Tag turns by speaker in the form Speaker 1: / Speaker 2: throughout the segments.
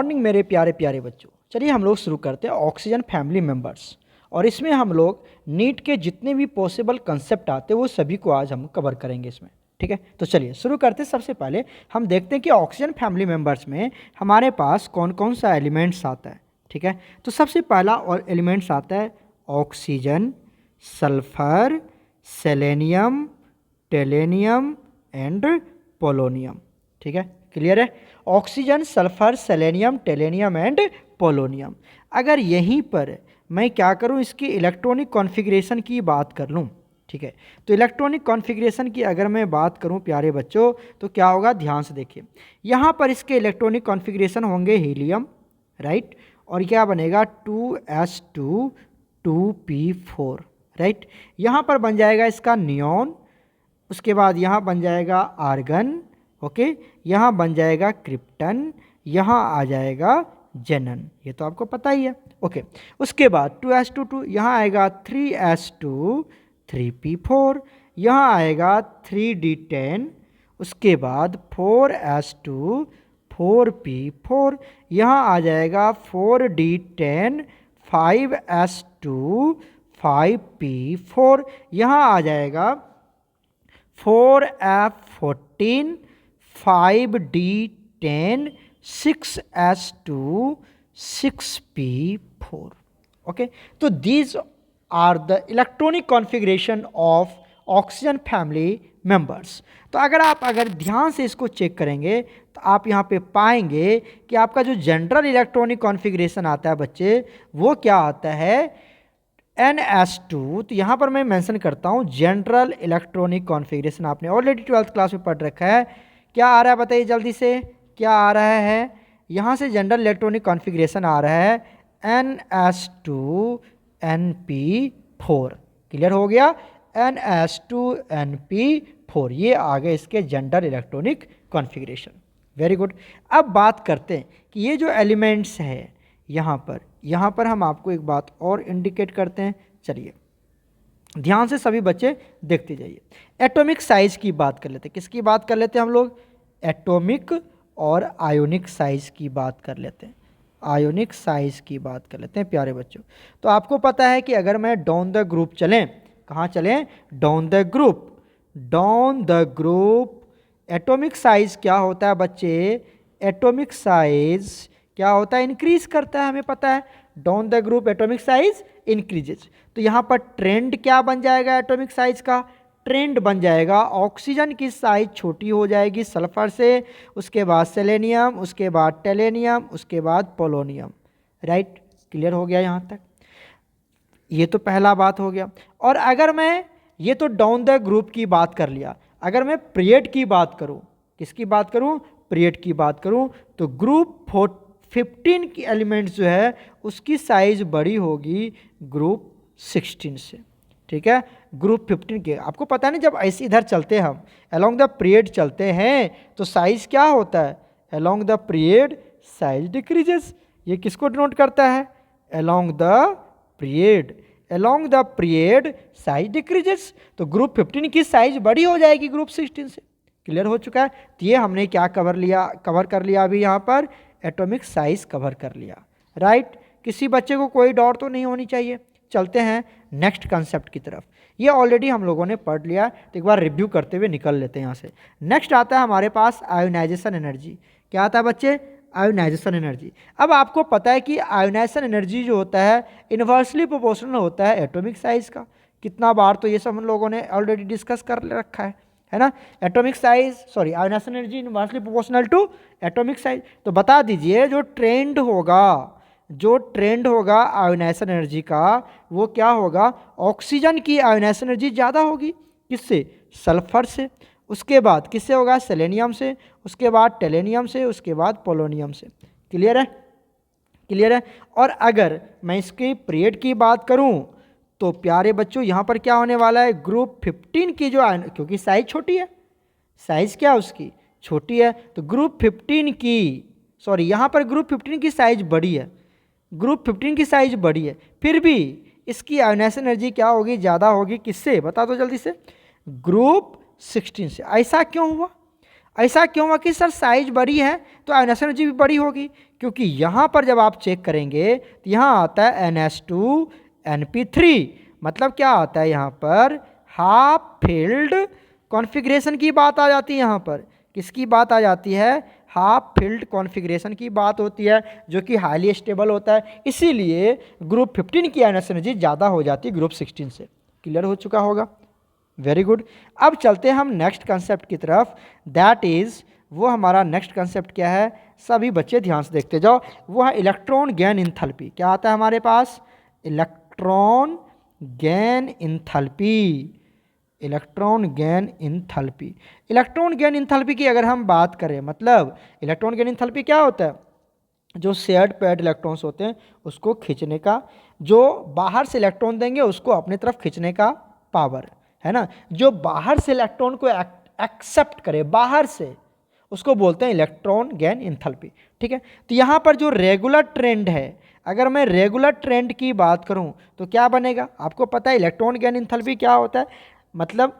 Speaker 1: Morning मेरे प्यारे प्यारे बच्चों। चलिए हम लोग शुरू करते हैं ऑक्सीजन फैमिली मेंबर्स, और इसमें हम लोग नीट के जितने भी पॉसिबल कंसेप्ट आते हैं वो सभी को आज हम कवर करेंगे इसमें। ठीक है, तो चलिए शुरू करते हैं। सबसे पहले हम देखते हैं कि ऑक्सीजन फैमिली मेंबर्स में हमारे पास कौन कौन सा एलिमेंट्स आता है। ठीक है, तो सबसे पहला और एलिमेंट्स आता है oxygen, sulphur, selenium, tellurium and polonium. ठीक है, क्लियर है। Oxygen, sulphur, selenium, tellurium and polonium. अगर यहीं पर मैं क्या करूं, इसकी इलेक्ट्रॉनिक कॉन्फ़िगरेशन की बात कर लूं। ठीक है, तो इलेक्ट्रॉनिक कॉन्फ़िगरेशन की अगर मैं बात करूं प्यारे बच्चों, तो क्या होगा, ध्यान से देखिए। यहाँ पर इसके इलेक्ट्रॉनिक कॉन्फ़िगरेशन होंगे हीलियम, राइट, और क्या बनेगा 2s2 2p4, राइट। यहाँ पर बन जाएगा इसका नियॉन, उसके बाद यहाँ बन जाएगा आर्गन, ओके, यहाँ बन जाएगा क्रिप्टन, यहाँ आ जाएगा जेनन, ये तो आपको पता ही है। ओके, उसके बाद 2s2 यहाँ आएगा 3s2 3p4, यहाँ आएगा 3d10, उसके बाद 4s2 4p4, यहाँ आ जाएगा 4d10 5s2 5p4, यहाँ आ जाएगा 4f14 5d10 6s2 6p4। Okay, तो these are the electronic configuration of oxygen family members. तो अगर ध्यान से इसको चेक करेंगे तो आप यहाँ पे पाएंगे कि आपका जो जनरल इलेक्ट्रॉनिक कॉन्फ़िगरेशन आता है बच्चे, वो क्या आता है NS2। तो यहाँ पर मैं मेंशन करता हूँ जनरल इलेक्ट्रॉनिक कॉन्फ़िगरेशन, आपने ऑलरेडी 12th क्लास में पढ़ रखा है। क्या आ रहा है बताइए जल्दी से, क्या आ रहा है, यहाँ से जनरल इलेक्ट्रॉनिक कॉन्फ़िगरेशन आ रहा है NS2 NP4। क्लियर हो गया, NS2 NP4, ये आ गए इसके general electronic configuration. Very good. अब बात करते हैं कि ये जो एलिमेंट्स है यहाँ पर हम आपको एक बात और इंडिकेट करते हैं। चलिए ध्यान से सभी बच्चे देखते जाइए। एटॉमिक साइज की बात कर लेते हैं। किसकी बात कर लेते हैं हम लोग, एटॉमिक और आयोनिक साइज की बात कर लेते हैं। आयोनिक साइज की बात कर लेते हैं प्यारे बच्चों। तो आपको पता है कि अगर मैं डाउन द ग्रुप चलें, कहाँ चलें, down the group, down the group, atomic size क्या होता है बच्चे, एटॉमिक साइज क्या होता है, इंक्रीज करता है, हमें पता है। Down the group atomic size increases. तो यहाँ पर ट्रेंड क्या बन जाएगा, एटॉमिक साइज का ट्रेंड बन जाएगा, ऑक्सीजन की साइज छोटी हो जाएगी सल्फर से, उसके बाद सेलेनियम, उसके बाद टेलेनियम, उसके बाद पोलोनियम, राइट। क्लियर हो गया यहाँ तक, ये तो पहला बात हो गया। और अगर मैं, ये तो डाउन द ग्रुप की बात कर लिया, अगर मैं पीरियड की बात करूँ, किसकी बात करूँ, पीरियड की बात करूँ, तो ग्रुप 15 की एलिमेंट्स जो है उसकी साइज बड़ी होगी ग्रुप 16 से। ठीक है, ग्रुप 15 के, आपको पता नहीं, जब ऐसे इधर चलते हैं हम, अलोंग द पीरियड चलते हैं, तो साइज क्या होता है, along the period size decreases. ये किसको डिनोट करता है, along the period, along the period size decreases. तो ग्रुप 15 की साइज बड़ी हो जाएगी ग्रुप 16 से। क्लियर हो चुका है। तो ये हमने क्या कवर कर लिया अभी यहाँ पर, एटॉमिक साइज कवर कर लिया, राइट। किसी बच्चे को कोई डाउट तो नहीं होनी चाहिए। चलते हैं नेक्स्ट कंसेप्ट की तरफ। ये ऑलरेडी हम लोगों ने पढ़ लिया, तो एक बार रिव्यू करते हुए निकल लेते हैं यहाँ से। नेक्स्ट आता है हमारे पास आयोनाइजेशन एनर्जी। क्या आता है बच्चे, आयोनाइजेशन एनर्जी। अब आपको पता है कि आयोनाइजेशन एनर्जी जो होता है इन्वर्सली प्रोपोर्शनल होता है एटॉमिक साइज का। कितना बार तो ये सब हम लोगों ने ऑलरेडी डिस्कस कर रखा है ना। Atomic size, sorry, ionisation energy inversely proportional to atomic size. तो बता दीजिए जो ट्रेंड होगा आयोनाइजेशन एनर्जी का, वो क्या होगा, ऑक्सीजन की आयोनाइजेशन एनर्जी ज़्यादा होगी, किससे, सल्फर से। उसके बाद किससे होगा, सेलेनियम से, उसके बाद टेलेनियम से, उसके बाद पोलोनियम से। क्लियर है, क्लियर है। और अगर मैं इसकी पीरियड की बात करूं, तो प्यारे बच्चों यहाँ पर क्या होने वाला है, ग्रुप 15 की जो, क्योंकि साइज छोटी है, साइज क्या उसकी छोटी है, तो ग्रुप 15 की, सॉरी, यहाँ पर ग्रुप 15 की साइज बड़ी है, ग्रुप 15 की साइज बड़ी है, फिर भी इसकी आयोनाइजेशन एनर्जी क्या होगी, ज़्यादा होगी, किससे, बता दो जल्दी से, ग्रुप 16 से। ऐसा क्यों हुआ, ऐसा क्यों हुआ कि सर साइज बड़ी है तो आयनाइजेशन एनर्जी भी बड़ी होगी, क्योंकि यहाँ पर जब आप चेक करेंगे तो यहाँ आता है NH2NP3, मतलब क्या आता है यहाँ पर हाफ फील्ड कॉन्फ़िगरेशन की बात आ जाती है। यहाँ पर किसकी बात आ जाती है? हाफ फील्ड कॉन्फ़िगरेशन की बात होती है, जो कि हाईली स्टेबल होता है। इसीलिए ग्रुप 15 की आयनाइजेशन एनर्जी ज़्यादा हो जाती है ग्रुप 16 से। क्लियर हो चुका होगा? Very good. अब चलते हैं हम नेक्स्ट कंसेप्ट की तरफ, दैट इज़, वो हमारा नेक्स्ट कंसेप्ट क्या है? सभी बच्चे ध्यान से देखते जाओ। वो है इलेक्ट्रॉन गेन इंथैल्पी। क्या आता है हमारे पास? Electron gain enthalpy. Electron gain enthalpy. Electron gain enthalpy की अगर हम बात करें, मतलब इलेक्ट्रॉन गेन इंथैल्पी क्या होता है? जो शेयर्ड पेड इलेक्ट्रॉन्स होते हैं उसको खींचने का, जो बाहर से इलेक्ट्रॉन देंगे उसको अपनी तरफ खींचने का पावर, है ना। जो बाहर से इलेक्ट्रॉन को एक्सेप्ट करे बाहर से, उसको बोलते हैं इलेक्ट्रॉन गेन इंथैल्पी। ठीक है, तो यहाँ पर जो रेगुलर ट्रेंड है, अगर मैं रेगुलर ट्रेंड की बात करूँ तो क्या बनेगा? आपको पता है इलेक्ट्रॉन गेन इंथैल्पी क्या होता है? मतलब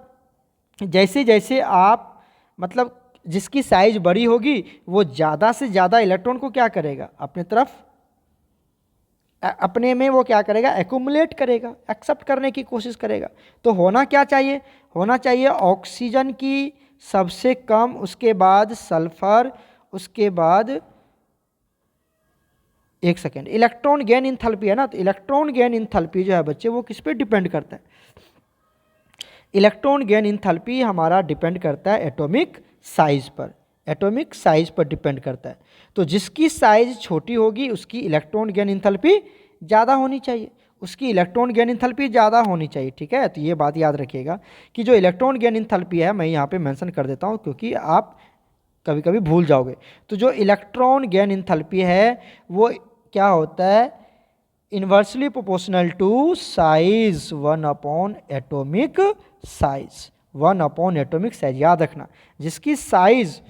Speaker 1: जैसे जैसे आप, मतलब जिसकी साइज बड़ी होगी वो ज़्यादा से ज़्यादा इलेक्ट्रॉन को क्या करेगा? अपने तरफ, अपने में वो क्या करेगा? एक्यूमुलेट करेगा, एक्सेप्ट करने की कोशिश करेगा। तो होना क्या चाहिए? होना चाहिए ऑक्सीजन की सबसे कम, उसके बाद सल्फर, उसके बाद एक सेकेंड, इलेक्ट्रॉन गेन इंथैल्पी है ना। तो इलेक्ट्रॉन गेन इंथैल्पी जो है बच्चे वो किस पे डिपेंड करता है? इलेक्ट्रॉन गेन इंथैल्पी हमारा डिपेंड करता है एटॉमिक साइज पर। एटॉमिक साइज पर डिपेंड करता है। तो जिसकी साइज छोटी होगी उसकी इलेक्ट्रॉन गेन इंथैल्पी ज़्यादा होनी चाहिए, उसकी इलेक्ट्रॉन गेन इंथैल्पी ज़्यादा होनी चाहिए। ठीक है, तो ये बात याद रखिएगा कि जो इलेक्ट्रॉन गेन इंथैल्पी है, मैं यहाँ पे मेंशन कर देता हूँ क्योंकि आप कभी कभी भूल जाओगे। तो जो इलेक्ट्रॉन गेन इंथैल्पी है वो क्या होता है? Inversely proportional to size 1 atomic size. 1 atomic size याद रखना, जिसकी साइज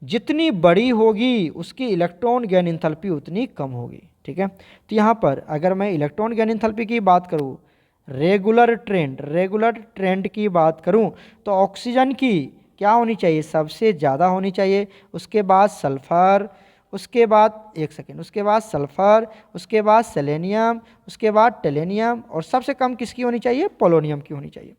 Speaker 1: जितनी बड़ी होगी उसकी इलेक्ट्रॉन गेन इंथैल्पी उतनी कम होगी। ठीक है, तो यहाँ पर अगर मैं इलेक्ट्रॉन गेन इंथैल्पी की बात करूँ, रेगुलर ट्रेंड की बात करूँ, तो ऑक्सीजन की क्या होनी चाहिए? सबसे ज़्यादा होनी चाहिए, उसके बाद सल्फर, उसके बाद एक सेकेंड, उसके बाद सल्फर, उसके बाद सेलेनियम, उसके बाद टेलेनियम, और सबसे कम किसकी होनी चाहिए? पोलोनियम की होनी चाहिए।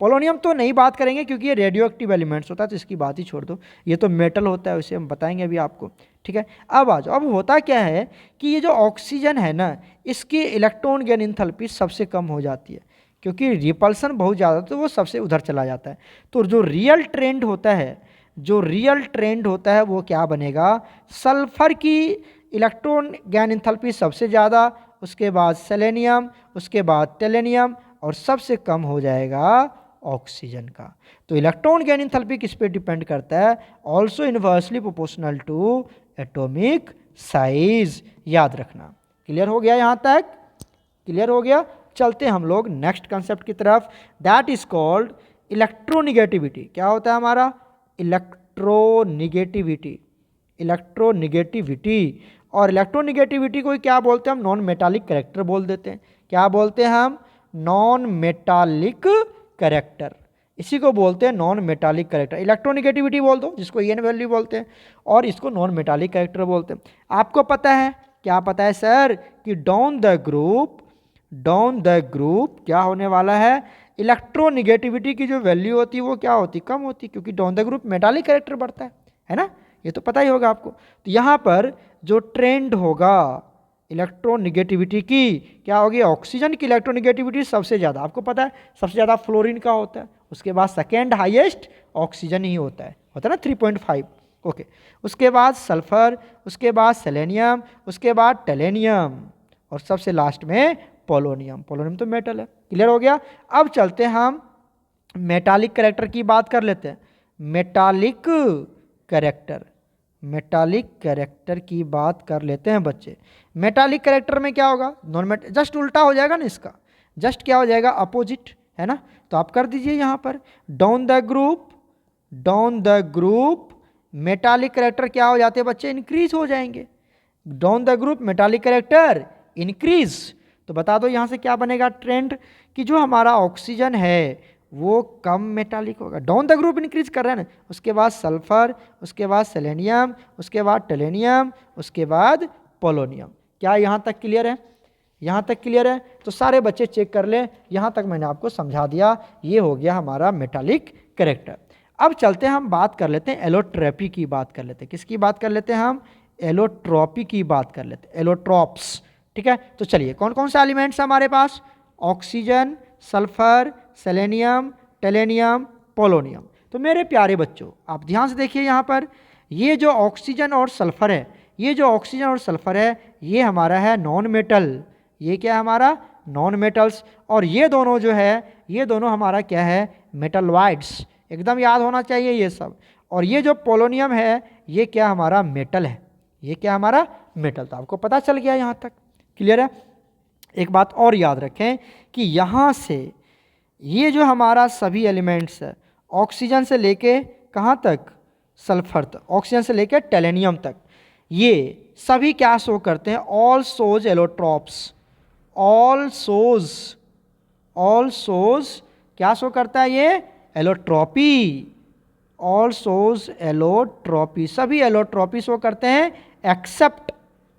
Speaker 1: पोलोनियम तो नहीं बात करेंगे क्योंकि ये रेडियो एक्टिव एलिमेंट्स होता है, तो इसकी बात ही छोड़ दो, ये तो मेटल होता है, उसे हम बताएंगे अभी आपको। ठीक है, अब आ जाओ। अब होता क्या है कि ये जो ऑक्सीजन है ना, इसकी इलेक्ट्रॉन गेन इंथैल्पी सबसे कम हो जाती है, क्योंकि रिपल्सन बहुत ज़्यादा, तो वो सबसे उधर चला जाता है। तो जो रियल ट्रेंड होता है वो क्या बनेगा? सल्फर की इलेक्ट्रॉन गेन इंथैल्पी सबसे ज़्यादा, उसके बाद सेलेनियम, उसके बाद टेलेनियम, और सबसे कम हो जाएगा ऑक्सीजन का। तो इलेक्ट्रॉन गेन इंथैल्पी किस पे डिपेंड करता है? Also inversely proportional to atomic size. याद रखना। क्लियर हो गया यहाँ तक? क्लियर हो गया। चलते हम लोग नेक्स्ट कंसेप्ट की तरफ, दैट इज कॉल्ड इलेक्ट्रोनिगेटिविटी। क्या होता है हमारा? इलेक्ट्रोनिगेटिविटी। और इलेक्ट्रोनिगेटिविटी को क्या बोलते हैं हम? नॉन मेटालिक कैरेक्टर बोल देते हैं। क्या बोलते हैं हम? Non metallic character. इसी को बोलते हैं नॉन मेटालिक कैरेक्टर। इलेक्ट्रोनिगेटिविटी बोल दो, जिसको ईएन वैल्यू बोलते हैं, और इसको नॉन मेटालिक कैरेक्टर बोलते हैं। आपको पता है, क्या पता है सर, कि डाउन द ग्रुप क्या होने वाला है? इलेक्ट्रोनिगेटिविटी की जो वैल्यू होती है वो क्या होती? कम होती, क्योंकि down the group metallic character बढ़ता है ना। ये तो पता ही होगा आपको। तो यहाँ पर जो ट्रेंड होगा इलेक्ट्रोनिगेटिविटी की, क्या होगी? ऑक्सीजन की इलेक्ट्रोनिगेटिविटी सबसे ज़्यादा, आपको पता है सबसे ज़्यादा फ्लोरीन का होता है, उसके बाद सेकेंड हाईएस्ट ऑक्सीजन ही होता है ना 3.5। ओके, उसके बाद सल्फर, उसके बाद सेलेनियम, उसके बाद टेलेनियम, और सबसे लास्ट में पोलोनियम। पोलोनियम तो मेटल है। क्लियर हो गया। अब चलते हैं हम मेटालिक कैरेक्टर की बात कर लेते हैं। मेटालिक कैरेक्टर की बात कर लेते हैं बच्चे। मेटालिक कैरेक्टर में क्या होगा? जस्ट उल्टा हो जाएगा ना इसका, जस्ट क्या हो जाएगा? अपोजिट, है ना। तो आप कर दीजिए यहाँ पर down the group metallic character क्या हो जाते हैं बच्चे? इंक्रीज हो जाएंगे। Down the group metallic character increase. तो बता दो यहाँ से क्या बनेगा ट्रेंड? कि जो हमारा ऑक्सीजन है वो कम मेटालिक होगा। डाउन द ग्रुप इंक्रीज कर रहे हैं ना, उसके बाद सल्फर, उसके बाद सेलेनियम, उसके बाद टेलेनियम, उसके बाद पोलोनियम। क्या यहाँ तक क्लियर है? यहाँ तक क्लियर है? तो सारे बच्चे चेक कर लें, यहाँ तक मैंने आपको समझा दिया। ये हो गया हमारा मेटालिक कैरेक्टर। अब चलते हैं, हम बात कर लेते हैं एलोट्रॉपी की बात कर लेते हैं। किसकी बात कर लेते हैं हम? एलोट्रॉपी की बात कर लेते हैं, एलोट्रॉप्स। ठीक है, तो चलिए कौन कौन से एलिमेंट्स हैं हमारे पास? Oxygen, sulphur, selenium, tellurium, polonium. तो मेरे प्यारे बच्चों आप ध्यान से देखिए यहाँ पर, ये जो ऑक्सीजन और सल्फर है, ये जो ऑक्सीजन और सल्फर है, ये हमारा है नॉन मेटल। ये क्या है हमारा? Non metals. और ये दोनों जो है, ये दोनों हमारा क्या है? मेटलवाइड्स। एकदम याद होना चाहिए ये सब। और ये जो पोलोनियम है, ये क्या हमारा? मेटल है। ये क्या हमारा? मेटल। तो आपको पता चल गया यहाँ तक, क्लियर है? एक बात और याद रखें कि यहाँ से ये जो हमारा सभी एलिमेंट्स है, ऑक्सीजन से लेके कहाँ तक? सल्फर तक, ऑक्सीजन से लेके टेलेनियम तक, ये सभी क्या शो करते हैं? ऑल सोज एलोट्रॉप्स। ऑल सोज क्या शो करता है? ये एलोट्रॉपी। ऑल सोज एलोट्रॉपी, सभी एलोट्रॉपी शो करते हैं, एक्सेप्ट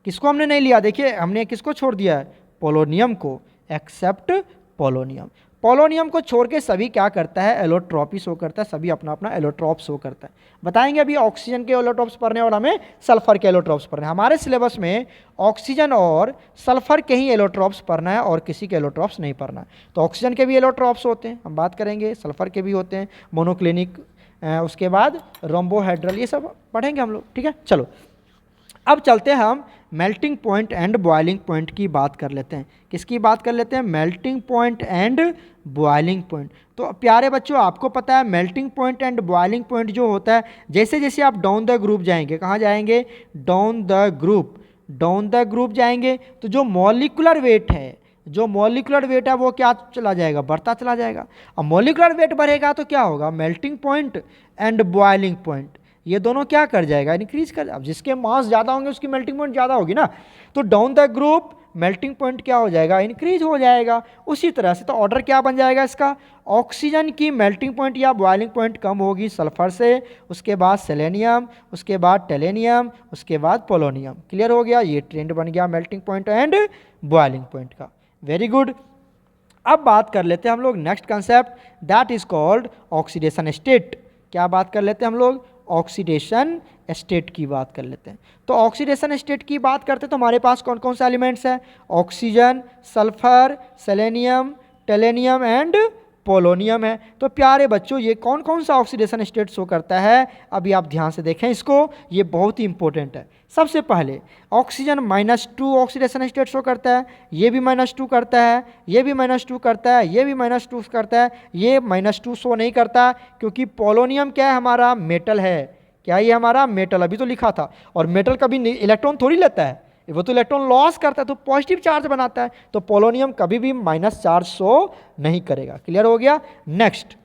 Speaker 1: किसको हमने नहीं लिया? देखिए हमने किसको छोड़ दिया है? पोलोनियम को। Accept polonium. पोलोनियम को छोड़ के सभी क्या करता है? एलोट्रॉपी शो करता है, सभी अपना अपना एलोट्रॉप शो करता है। बताएंगे अभी ऑक्सीजन के एलोट्रॉप्स पढ़ने और हमें सल्फर के एलोट्रॉप्स पढ़ने। हमारे सिलेबस में ऑक्सीजन और सल्फर के ही एलोट्रॉप्स पढ़ना है और किसी के एलोट्रॉप्स नहीं पढ़ना है। तो ऑक्सीजन के भी एलोट्रॉप्स होते हैं, हम बात करेंगे, सल्फर के भी होते हैं, मोनोक्लिनिक, उसके बाद रोम्बोहेड्रल, ये सब पढ़ेंगे हम लोग। ठीक है, चलो अब चलते हैं हम melting point and boiling point की बात कर लेते हैं। किसकी बात कर लेते हैं? Melting point and boiling point. तो प्यारे बच्चों आपको पता है melting point and boiling point जो होता है, जैसे जैसे आप डाउन द ग्रुप जाएंगे, कहाँ जाएंगे? Down the group. Down the group जाएंगे तो जो मॉलिकुलर वेट है, जो मॉलिकुलर वेट है वो क्या चला जाएगा? बढ़ता चला जाएगा। अब मॉलिकुलर वेट बढ़ेगा तो क्या होगा? Melting point and boiling point ये दोनों क्या कर जाएगा? इंक्रीज कर। अब जिसके मास ज़्यादा होंगे उसकी मेल्टिंग पॉइंट ज़्यादा होगी ना, तो down the group melting point क्या हो जाएगा? इंक्रीज हो जाएगा। उसी तरह से तो ऑर्डर क्या बन जाएगा इसका? ऑक्सीजन की मेल्टिंग पॉइंट या बॉइलिंग पॉइंट कम होगी सल्फर से, उसके बाद सेलेनियम, उसके बाद टेलेनियम, उसके बाद पोलोनियम। क्लियर हो गया? ये ट्रेंड बन गया melting point and boiling point का। Very good. अब बात कर लेते हैं हम लोग next concept, that is called oxidation state. क्या बात कर लेते हैं हम लोग? ऑक्सीडेशन स्टेट की बात कर लेते हैं। तो ऑक्सीडेशन स्टेट की बात करते हैं तो हमारे पास कौन कौन से एलिमेंट्स हैं? Oxygen, sulphur, selenium, tellurium and polonium है। तो प्यारे बच्चों ये कौन कौन सा ऑक्सीडेशन स्टेट शो करता है? अभी आप ध्यान से देखें इसको, ये बहुत ही इंपॉर्टेंट है। सबसे पहले ऑक्सीजन -2 ऑक्सीडेशन स्टेट शो करता है, ये भी -2 करता है, ये भी -2 करता है, ये भी -2 करता है, ये -2 शो नहीं करता क्योंकि पोलोनियम क्या है? हमारा मेटल है। क्या ये हमारा मेटल? अभी तो लिखा था। और मेटल कभी इलेक्ट्रॉन थोड़ी लेता है, वो तो इलेक्ट्रॉन लॉस करता है, तो पॉजिटिव चार्ज बनाता है। तो पोलोनियम कभी भी माइनस चार्ज शो नहीं करेगा। क्लियर हो गया? नेक्स्ट,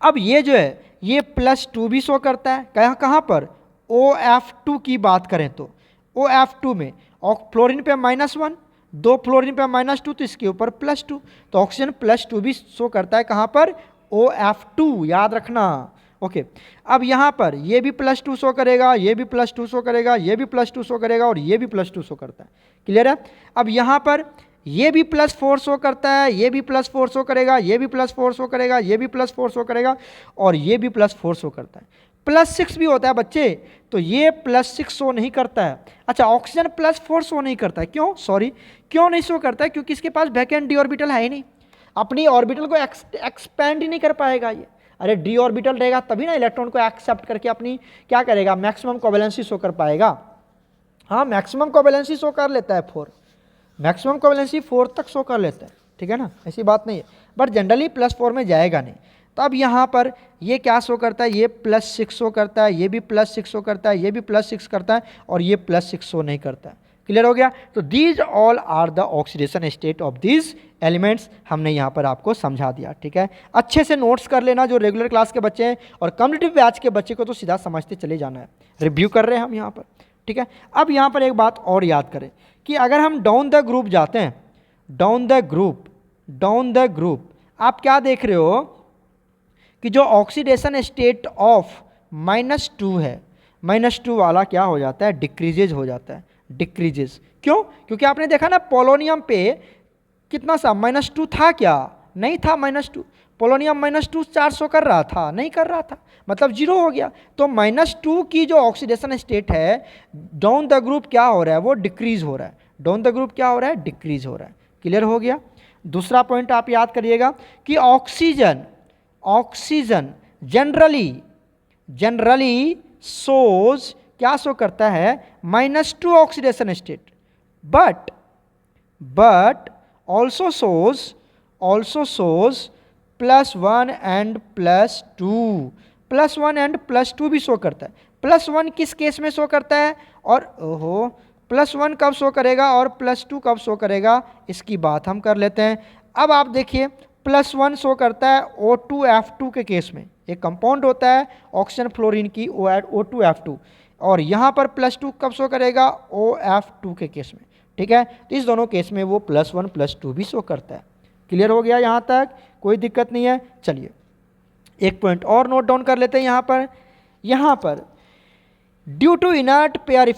Speaker 1: अब ये जो है ये +2 भी शो करता है। कहाँ पर? OF2 की बात करें तो OF2 में फ्लोरीन पे -1, 2 फ्लोरीन पे -2, तो इसके ऊपर +2, तो ऑक्सीजन +2 भी शो करता है। कहाँ पर? OF2, याद रखना। ओके, अब यहाँ पर ये भी +2 शो करेगा, ये भी +2 शो करेगा, ये भी +2 शो करेगा और ये भी +2 शो करता है। क्लियर है? अब यहाँ पर ये भी +4 शो करता है, ये भी +4 शो करेगा, ये भी +4 शो करेगा, ये भी +4 शो करेगा और ये भी +4 शो करता है। +6 भी होता है बच्चे, तो ये +6 शो नहीं करता है। अच्छा, ऑक्सीजन +4 शो नहीं करता है, क्यों? सॉरी, क्यों नहीं शो करता है? क्योंकि इसके पास वैकेंट डी ऑर्बिटल है ही नहीं, अपनी ऑर्बिटल को एक्सपेंड ही नहीं कर पाएगा ये। अरे डी ऑर्बिटल रहेगा तभी ना इलेक्ट्रॉन को एक्सेप्ट करके अपनी क्या करेगा? मैक्सिमम कोवेलेंसी शो कर पाएगा। हाँ, मैक्सिमम कोवेलेंसी शो कर लेता है 4, मैक्सिमम कोवेलेंसी 4 तक शो कर लेता है। ठीक है ना, ऐसी बात नहीं है, बट जनरली +4 में जाएगा नहीं। तो अब यहाँ पर ये क्या शो करता है? ये +6 शो करता है, ये भी +6 शो करता है, ये भी +6 करता है और ये +6 शो नहीं करता है। क्लियर हो गया? तो these all are the oxidation state of these elements, हमने यहाँ पर आपको समझा दिया। ठीक है, अच्छे से नोट्स कर लेना जो रेगुलर क्लास के बच्चे हैं, और कम्पिटिटिव बैच के बच्चे को तो सीधा समझते चले जाना है। रिव्यू कर रहे हैं हम यहाँ पर। ठीक है, अब यहाँ पर एक बात और याद करें कि अगर हम डाउन द ग्रुप जाते हैं, डाउन द ग्रुप, आप क्या देख रहे हो कि जो ऑक्सीडेशन स्टेट ऑफ -2 है, -2 वाला क्या हो जाता है, डिक्रीजेज हो जाता है, डिक्रीजेज। क्यों? क्योंकि आपने देखा ना पोलोनियम पे कितना सा -2 था क्या, नहीं था -2। पोलोनियम -2 चार्ज शो कर रहा था, नहीं कर रहा था, मतलब जीरो हो गया। तो -2 की जो ऑक्सीडेशन स्टेट है, डाउन द ग्रुप क्या हो रहा है, वो डिक्रीज हो रहा है। डाउन द ग्रुप क्या हो रहा है, डिक्रीज हो रहा है। क्लियर हो गया। दूसरा पॉइंट आप याद करिएगा कि ऑक्सीजन जनरली सोज क्या शो करता है, -2 oxidation state, but also shows +1 and +2, +1 and +2 भी शो करता है। +1 किस केस में शो करता है, और ओहो +1 कब शो करेगा और +2 कब शो करेगा, इसकी बात हम कर लेते हैं। अब आप देखिए +1 शो करता है O2F2 के केस में, एक कंपाउंड होता है ऑक्सीजन फ्लोरीन की O2F2, और यहाँ पर +2 कब शो करेगा, OF2 के केस में। ठीक है, तो इस दोनों केस में वो +1 +2 भी शो करता है। क्लियर हो गया यहाँ तक, कोई दिक्कत नहीं है। चलिए एक पॉइंट और नोट डाउन कर लेते हैं यहाँ पर due to inert pair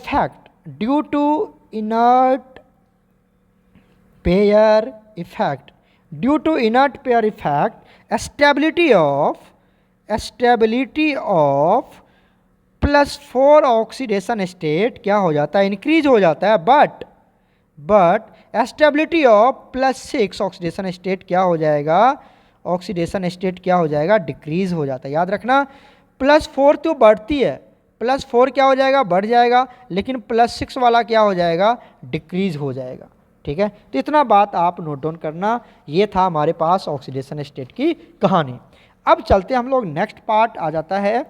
Speaker 1: effect stability of +4 oxidation state क्या हो जाता है, इंक्रीज हो जाता है, but stability of +6 oxidation state क्या हो जाएगा, डिक्रीज हो जाता है। याद रखना +4 तो बढ़ती है, +4 क्या हो जाएगा, बढ़ जाएगा, लेकिन +6 वाला क्या हो जाएगा, डिक्रीज हो जाएगा। ठीक है, तो इतना बात आप नोट डाउन करना। ये था हमारे पास ऑक्सीडेशन स्टेट की कहानी। अब चलते हम लोग नेक्स्ट पार्ट आ जाता है,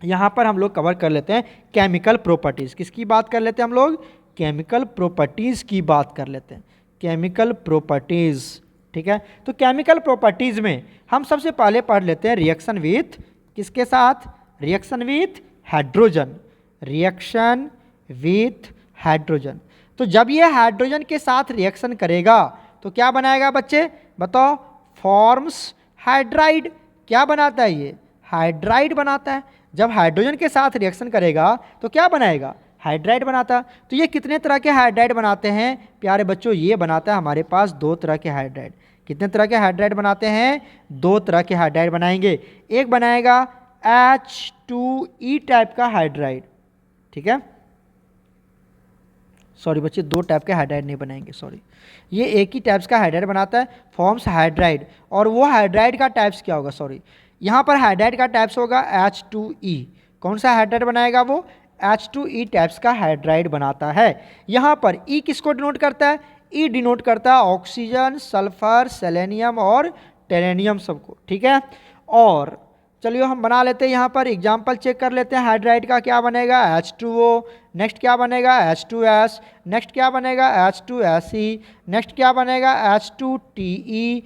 Speaker 1: यहाँ पर हम लोग कवर कर लेते हैं केमिकल प्रॉपर्टीज़। किसकी बात कर लेते हैं हम लोग, केमिकल प्रॉपर्टीज़ की बात कर लेते हैं, केमिकल प्रॉपर्टीज़। ठीक है, तो केमिकल प्रॉपर्टीज़ में हम सबसे पहले पढ़ लेते हैं रिएक्शन विथ किसके साथ, रिएक्शन विथ हाइड्रोजन। तो जब ये हाइड्रोजन के साथ रिएक्शन करेगा तो क्या बनाएगा बच्चे, बताओ, फॉर्म्स हाइड्राइड। क्या बनाता है ये, हाइड्राइड बनाता है। जब हाइड्रोजन के साथ रिएक्शन करेगा तो क्या बनाएगा, हाइड्राइड बनाता है। तो ये कितने तरह के हाइड्राइड बनाते हैं प्यारे बच्चों, ये बनाता है हमारे पास 2 तरह के हाइड्राइड। कितने तरह के हाइड्राइड बनाते हैं, 2 तरह के हाइड्राइड बनाएंगे। एक बनाएगा H2E टाइप का हाइड्राइड। ठीक है, सॉरी बच्चे, 2 टाइप के हाइड्राइड नहीं बनाएंगे, सॉरी, ये एक ही टाइप्स का हाइड्राइड बनाता है, फॉर्म्स हाइड्राइड। और वो हाइड्राइड का टाइप्स क्या होगा, सॉरी, यहाँ पर हाइड्राइड का टाइप्स होगा H2E। कौन सा हाइड्राइड बनाएगा वो, H2E टाइप्स का हाइड्राइड बनाता है। यहाँ पर E किसको डिनोट करता है, E डिनोट करता है ऑक्सीजन, सल्फर, सेलेनियम और टेलेनियम सबको। ठीक है, और चलिए हम बना लेते हैं, यहाँ पर एग्जाम्पल चेक कर लेते हैं। हाइड्राइड का क्या बनेगा, H2O, नेक्स्ट क्या बनेगा, H2S, नेक्स्ट क्या बनेगा, H2Se, नेक्स्ट क्या बनेगा, H2Te।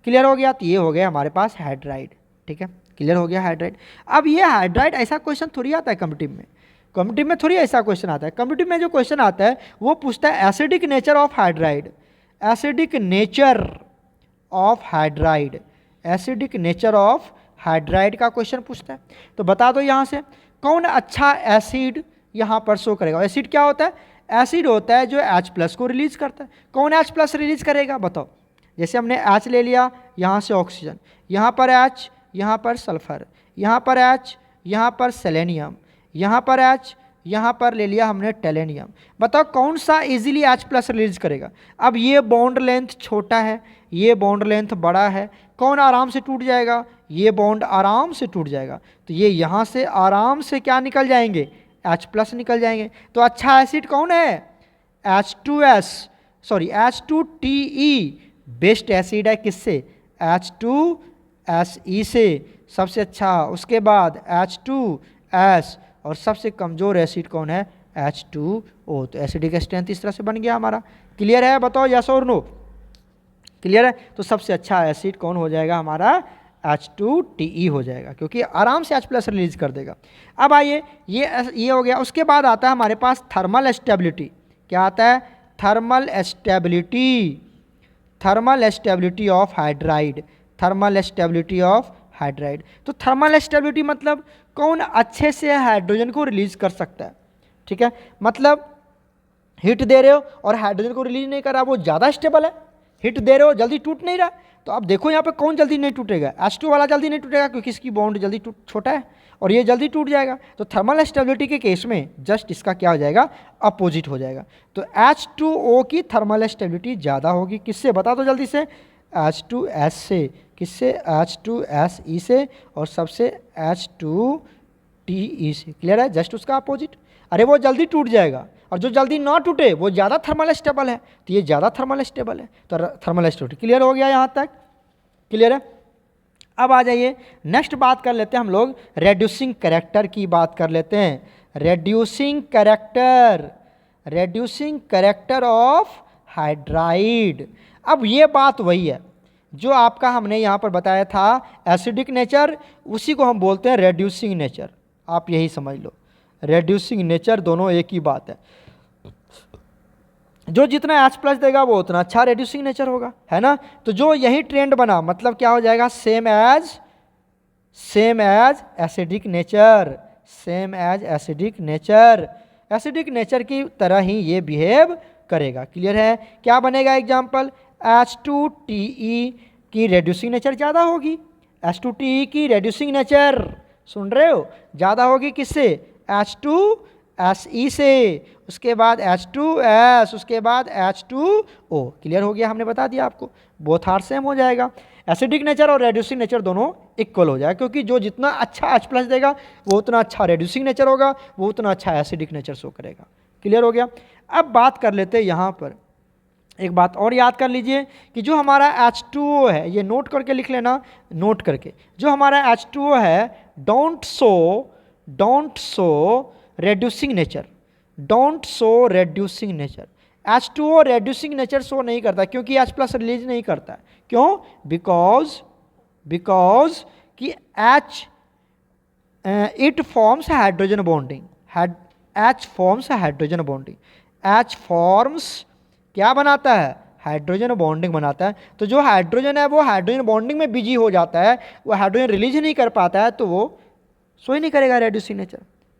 Speaker 1: क्लियर हो गया, तो ये हो गया हमारे पास हाइड्राइड। ठीक है, क्लियर हो गया हाइड्राइड। अब ये हाइड्राइड ऐसा क्वेश्चन थोड़ी आता है कॉम्पिटिटिव में थोड़ी ऐसा क्वेश्चन आता है। कॉम्पिटिटिव में जो क्वेश्चन आता है वो पूछता है acidic nature of hydride, acidic nature of hydride का क्वेश्चन पूछता है। तो बता दो यहाँ से कौन अच्छा एसिड यहाँ पर शो करेगा। एसिड क्या होता है, एसिड होता है जो H+ को रिलीज करता है। कौन H+ रिलीज करेगा बताओ, जैसे हमने H ले लिया, यहाँ से ऑक्सीजन, यहाँ पर H, यहाँ पर सल्फर, यहाँ पर H, यहाँ पर सेलेनियम, यहाँ पर H, यहाँ पर ले लिया हमने टेलेनियम। बताओ कौन सा इजीली H+ रिलीज करेगा। अब ये बॉन्ड लेंथ छोटा है, ये बॉन्ड लेंथ बड़ा है, कौन आराम से टूट जाएगा, ये बॉन्ड आराम से टूट जाएगा। तो ये यहाँ से आराम से क्या निकल जाएंगे, H+ निकल जाएंगे। तो अच्छा एसिड कौन है, H2TE बेस्ट एसिड है किससे, H2Se से सबसे अच्छा, उसके बाद H2S, और सबसे कमज़ोर एसिड कौन है, H2O। तो एसिडिक स्ट्रेंथ इस तरह से बन गया हमारा। क्लियर है, बताओ यस और नो, क्लियर है। तो सबसे अच्छा एसिड कौन हो जाएगा हमारा, H2TE हो जाएगा, क्योंकि आराम से H+ रिलीज कर देगा। अब आइए ये हो गया। उसके बाद आता है हमारे पास थर्मल स्टेबिलिटी। क्या आता है, thermal stability of hydride. Thermal stability of hydride. तो थर्मल स्टेबिलिटी मतलब कौन अच्छे से हाइड्रोजन को रिलीज कर सकता है, ठीक है। मतलब हीट दे रहे हो और हाइड्रोजन को रिलीज नहीं कर रहा, वो ज़्यादा स्टेबल है। हीट दे रहे हो, जल्दी टूट नहीं रहा, तो अब देखो यहाँ पे कौन जल्दी नहीं टूटेगा, H2 वाला जल्दी नहीं टूटेगा क्योंकि इसकी बॉन्ड जल्दी छोटा है और ये जल्दी टूट जाएगा। तो थर्मल स्टेबिलिटी के केस में जस्ट इसका क्या हो जाएगा, अपोजिट हो जाएगा। तो H2O की थर्मल स्टेबिलिटी ज़्यादा होगी, किससे बता दो जल्दी से, H2S से। किससे, H2SE से, और सबसे H2TE से। क्लियर है, जस्ट उसका अपोजिट। अरे वो जल्दी टूट जाएगा और जो जल्दी ना टूटे वो ज़्यादा थर्मल स्टेबल है, तो ये ज़्यादा थर्मल स्टेबल है। तो थर्मल स्टेबिलिटी क्लियर हो गया यहाँ तक, क्लियर है। अब आ जाइए नेक्स्ट बात कर लेते हैं हम लोग, रेड्यूसिंग कैरेक्टर की बात कर लेते हैं। Reducing character of hydride. अब ये बात वही है जो आपका हमने यहाँ पर बताया था एसिडिक नेचर, उसी को हम बोलते हैं रेड्यूसिंग नेचर। आप यही समझ लो, रेड्यूसिंग नेचर दोनों एक ही बात है। जो जितना H+ देगा वो उतना अच्छा रेड्यूसिंग नेचर होगा, है ना। तो जो यही ट्रेंड बना मतलब क्या हो जाएगा, same as acidic nature, acidic nature की तरह ही ये बिहेव करेगा। क्लियर है, क्या बनेगा एग्जाम्पल, H2TE की रेड्यूसिंग नेचर ज़्यादा होगी, H2TE की रेड्यूसिंग नेचर सुन रहे हो ज़्यादा होगी किससे, H2SE से, उसके बाद H2S, उसके बाद H2O। क्लियर हो गया, हमने बता दिया आपको, बोथ आर सेम हो जाएगा। एसिडिक नेचर और रेड्यूसिंग नेचर दोनों इक्वल हो जाएगा, क्योंकि जो जितना अच्छा H+ देगा वो उतना अच्छा रेड्यूसिंग नेचर होगा, वो उतना अच्छा एसिडिक नेचर शो करेगा। क्लियर हो गया। अब बात कर लेते हैं यहाँ पर, एक बात और याद कर लीजिए कि जो हमारा H2O है, ये नोट करके लिख लेना, नोट करके, जो हमारा H2O है don't show reducing nature, H2O reducing nature show नहीं करता क्योंकि H+ रिलीज नहीं करता है। क्यों, बिकॉज कि it forms hydrogen bonding, H forms क्या बनाता है, हाइड्रोजन बॉन्डिंग बनाता है। तो जो हाइड्रोजन है वो हाइड्रोजन बॉन्डिंग में बिजी हो जाता है, वो हाइड्रोजन रिलीज नहीं कर पाता है, तो वो सो ही नहीं करेगा रेड्यूसिंग नेचर।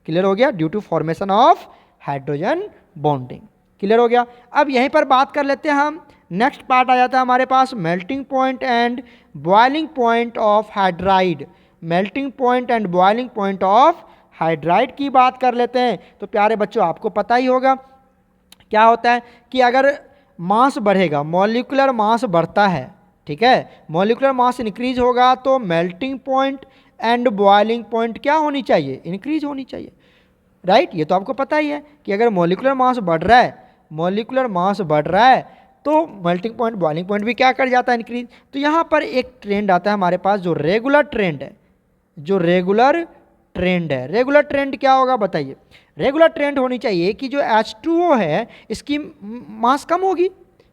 Speaker 1: क्लियर हो गया, due to formation of hydrogen bonding. Clear हो गया। अब यहीं पर बात कर लेते हैं हम, नेक्स्ट पार्ट आ जाता है हमारे पास melting point and boiling point of hydride. Melting point and boiling point of hydride की बात कर लेते हैं। तो प्यारे बच्चों आपको पता ही होगा क्या होता है कि अगर मास बढ़ेगा, मॉलिक्यूलर मास बढ़ता है, ठीक है, मॉलिक्यूलर मास इंक्रीज होगा तो melting point and boiling point क्या होनी चाहिए, इंक्रीज होनी चाहिए, राइट। ये तो आपको पता ही है कि अगर मॉलिक्यूलर मास बढ़ रहा है तो मेल्टिंग पॉइंट बॉइलिंग पॉइंट भी क्या कर जाता है, इंक्रीज। तो यहाँ पर एक ट्रेंड आता है हमारे पास जो रेगुलर ट्रेंड क्या होगा बताइए। रेगुलर ट्रेंड होनी चाहिए कि जो H2O है इसकी मास कम होगी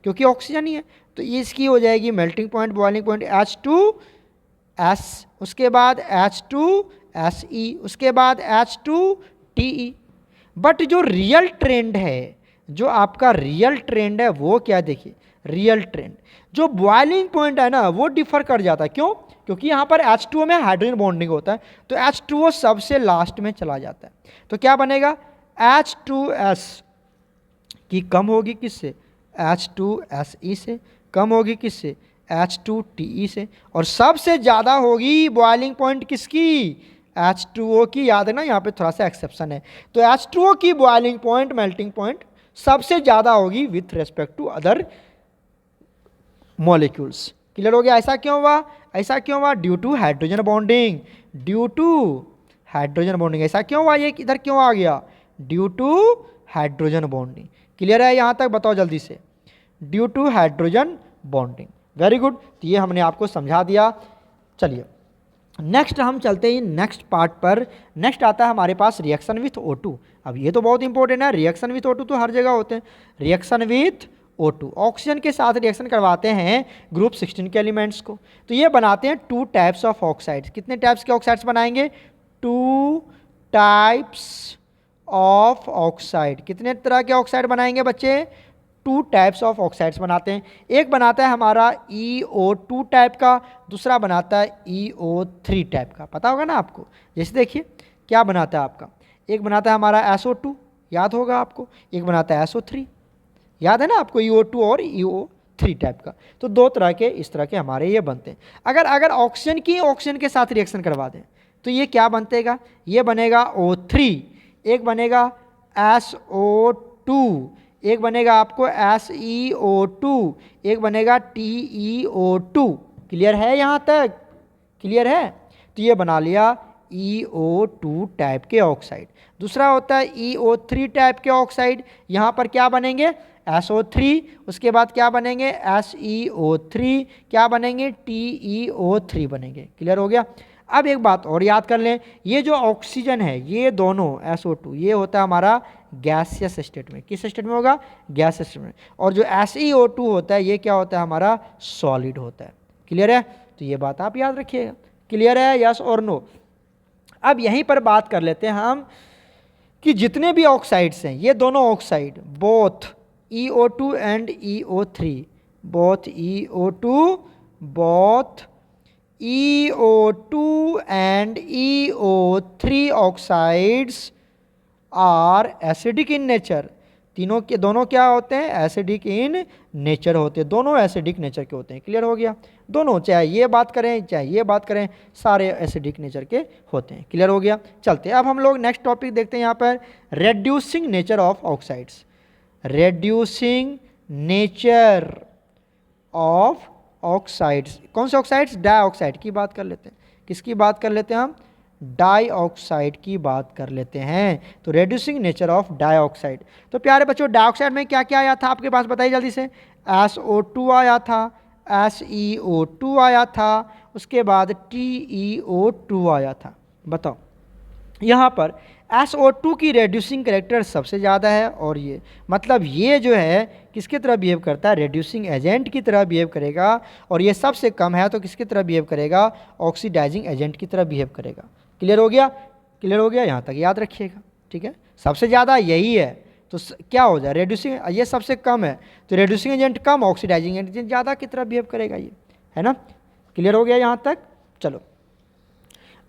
Speaker 1: क्योंकि ऑक्सीजन ही है, तो ये इसकी हो जाएगी melting point boiling point H2S, उसके बाद H2SE, उसके बाद H2TE। बट जो रियल ट्रेंड है, जो आपका रियल ट्रेंड है वो क्या, देखिए रियल ट्रेंड जो बॉइलिंग पॉइंट है ना वो डिफर कर जाता है। क्यों, क्योंकि यहाँ पर H2O में हाइड्रोजन बॉन्डिंग होता है, तो H2O सबसे लास्ट में चला जाता है। तो क्या बनेगा, H2S की कम होगी किससे, H2SE से, कम होगी किससे, H2TE से, और सबसे ज़्यादा होगी बॉइलिंग पॉइंट किसकी, H2O की। याद है ना, यहाँ पे थोड़ा सा एक्सेप्शन है। तो H2O की बॉइलिंग पॉइंट, मेल्टिंग पॉइंट सबसे ज़्यादा होगी with respect to other molecules. Clear हो गया। ऐसा क्यों हुआ, ड्यू टू हाइड्रोजन बॉन्डिंग, ऐसा क्यों हुआ, ये इधर क्यों आ गया, due to hydrogen bonding. Clear है यहाँ तक, बताओ जल्दी से, due to hydrogen bonding. Very good, तो ये हमने आपको समझा दिया। चलिए नेक्स्ट हम चलते हैं नेक्स्ट पार्ट पर। नेक्स्ट आता है हमारे पास रिएक्शन विथ O2। अब ये तो बहुत इंपॉर्टेंट है, रिएक्शन विथ O2 तो हर जगह होते हैं। रिएक्शन विथ O2, ऑक्सीजन के साथ रिएक्शन करवाते हैं ग्रुप 16 के एलिमेंट्स को, तो ये बनाते हैं 2 टाइप्स ऑफ ऑक्साइड्स। कितने टाइप्स के ऑक्साइड्स बनाएंगे, 2 टाइप्स ऑफ ऑक्साइड। कितने तरह के ऑक्साइड बनाएंगे बच्चे, टू टाइप्स ऑफ ऑक्साइड्स बनाते हैं। एक बनाता है हमारा EO2 टाइप का, दूसरा बनाता है EO3 टाइप का। पता होगा ना आपको। जैसे देखिए क्या बनाता है आपका, एक बनाता है हमारा SO2, याद होगा आपको, एक बनाता है SO3, याद है ना आपको, EO2 और EO3 टाइप का। तो दो तरह के इस तरह के हमारे ये बनते हैं। अगर अगर ऑक्सीजन के साथ रिएक्शन करवा दें तो ये क्या बनेगा, ये बनेगा O3, एक बनेगा SO2, एक बनेगा आपको SeO2, एक बनेगा TeO2। क्लियर है यहाँ तक, क्लियर है। तो ये बना लिया EO2 टाइप के ऑक्साइड। दूसरा होता है EO3 टाइप के ऑक्साइड, यहाँ पर क्या बनेंगे SO3, उसके बाद क्या बनेंगे SeO3, क्या बनेंगे TeO3 बनेंगे। क्लियर हो गया। अब एक बात और याद कर लें, ये जो ऑक्सीजन है ये दोनों SO2 ये होता है हमारा गैसियस स्टेट में। किस स्टेट में होगा, गैस स्टेट में। और जो SeO2 होता है ये क्या होता है हमारा सॉलिड होता है। क्लियर है, तो ये बात आप याद रखिएगा। क्लियर है, यस और नो। अब यहीं पर बात कर लेते हैं हम कि जितने भी ऑक्साइड्स हैं ये दोनों oxide both EO2 and EO3, both EO2 and EO3 oxides are acidic in nature। तीनों के दोनों क्या होते हैं, एसिडिक इन नेचर होते हैं, दोनों एसिडिक नेचर के होते हैं। क्लियर हो गया, दोनों चाहे ये बात करें चाहे ये बात करें सारे एसिडिक नेचर के होते हैं। क्लियर हो गया। चलते हैं अब हम लोग नेक्स्ट टॉपिक देखते हैं यहाँ पर, reducing nature of oxides. Reducing nature of oxides, कौन से ऑक्साइड्स, डाइऑक्साइड की बात कर लेते हैं। किसकी बात कर लेते हैं हम, डाइऑक्साइड की बात कर लेते हैं। तो रेड्यूसिंग नेचर ऑफ डाइऑक्साइड। तो प्यारे बच्चों डाइऑक्साइड में क्या क्या आया था आपके पास, बताइए जल्दी से। SO2 आया था, SeO2 आया था, उसके बाद TeO2 आया था। बताओ यहाँ पर SO2 की रेड्यूसिंग करेक्टर सबसे ज़्यादा है, और ये मतलब ये जो है किसकी तरह बिहेव करता है, रेड्यूसिंग एजेंट की तरह बिहेव करेगा। और ये सबसे कम है तो किसकी तरह बिहेव करेगा, ऑक्सीडाइजिंग एजेंट की तरह बिहेव करेगा। क्लियर हो गया, क्लियर हो गया, यहाँ तक याद रखिएगा। ठीक है, सबसे ज़्यादा यही है तो क्या हो जाए, रेड्यूसिंग, ये सबसे कम है तो रेड्यूसिंग एजेंट कम, ऑक्सीडाइजिंग एजेंट ज़्यादा की तरह बिहेव करेगा, ये है ना। क्लियर हो गया यहाँ तक। चलो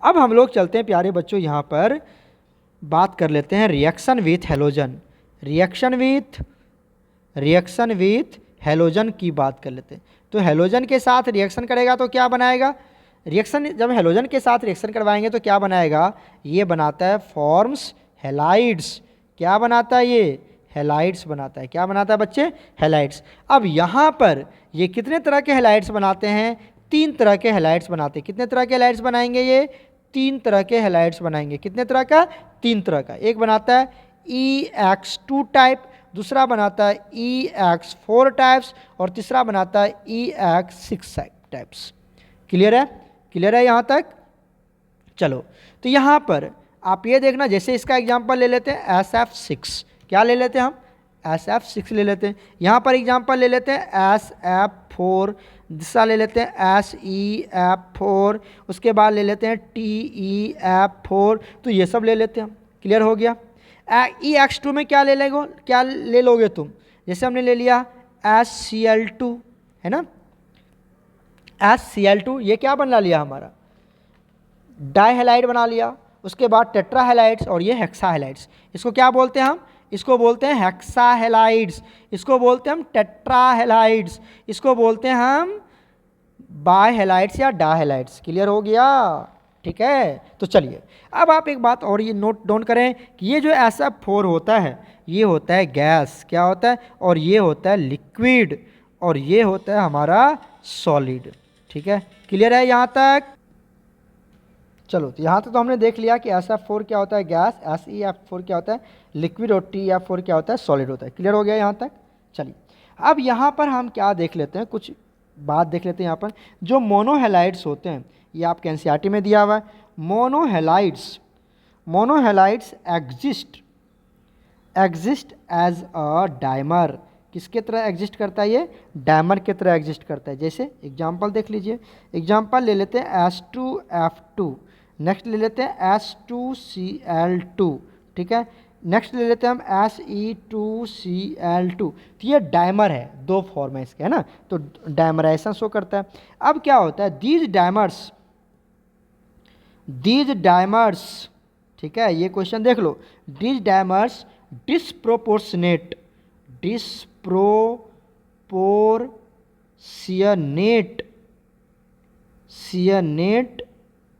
Speaker 1: अब हम लोग चलते हैं प्यारे बच्चों, यहाँ पर बात कर लेते हैं reaction with halogen. Reaction with halogen की बात कर लेते हैं। तो हेलोजन के साथ रिएक्शन करेगा तो क्या बनाएगा, रिएक्शन जब हेलोजन के साथ रिएक्शन करवाएंगे तो क्या बनाएगा, ये बनाता है फॉर्म्स हेलाइड्स। क्या बनाता है ये, हेलाइड्स बनाता है। क्या बनाता है बच्चे, हेलाइड्स। अब यहाँ पर ये कितने तरह के हेलाइड्स बनाते हैं, 3 तरह के हेलाइड्स बनाते हैं। कितने तरह के हेलाइड्स बनाएंगे, ये 3 तरह के हेलाइड्स बनाएंगे। कितने तरह का, 3 तरह का। एक बनाता है EX2 टाइप, दूसरा बनाता है EX4 टाइप्स, और तीसरा बनाता है EX6 टाइप्स। क्लियर है, क्लियर है यहाँ तक। चलो तो यहाँ पर आप ये देखना, जैसे इसका एग्जांपल ले लेते हैं SF6। क्या ले लेते हैं हम, SF6 ले लेते हैं। यहाँ पर एग्जांपल ले लेते हैं SF4, दूसरा ले लेते हैं SEF4, उसके बाद ले लेते हैं TEF4। तो ये सब ले लेते हैं हम। क्लियर हो गया। EX2 में क्या ले लेगो, क्या ले लोगे तुम, जैसे हमने ले लिया HCl2, है ना। HCl2 ये क्या बना लिया हमारा, डाइहेलाइड बना लिया। उसके बाद टेट्राहेलाइड्स और ये हेक्साहेलाइड्स। इसको क्या बोलते हैं हम, इसको बोलते हैं हेक्साहेलाइड्स, इसको बोलते हैं हम टेट्राहेलाइड्स, इसको बोलते हैं हम बाइहेलाइड्स या डाहेलाइड्स। क्लियर हो गया, ठीक है। तो चलिए अब आप एक बात और ये नोट डाउन करें कि ये जो SF4 होता है ये होता है गैस, क्या होता है, और ये होता है लिक्विड, और ये होता है हमारा सॉलिड। ठीक है, क्लियर है यहाँ तक। चलो तो यहाँ तक तो हमने देख लिया कि SF4 क्या होता है, गैस, SEF4 क्या होता है, लिक्विड, और TEF4 क्या होता है, सॉलिड होता है। क्लियर हो गया यहाँ तक। चलिए अब यहाँ पर हम क्या देख लेते हैं, कुछ बात देख लेते हैं। यहाँ पर जो मोनोहेलाइड्स होते हैं, ये आपके NCERT में दिया हुआ है। मोनोहेलाइड्स एग्जिस्ट एज अ डाइमर। किसके तरह एग्जिस्ट करता है, ये डाइमर के तरह एग्जिस्ट करता है। जैसे एग्जांपल देख लीजिए, एग्जांपल ले लेते हैं H2F2, नेक्स्ट ले लेते हैं H2Cl2। ठीक है, नेक्स्ट ले लेते हैं हम Se2Cl2। तो ये डायमर है, दो फॉर्म है इसके, है ना, तो डायमराइजेशन शो करता है। अब क्या होता है, दीज डायमर्स, ठीक है, ये क्वेश्चन देख लो, दीज डायमर्स डिस्प्रोपोर्शनेट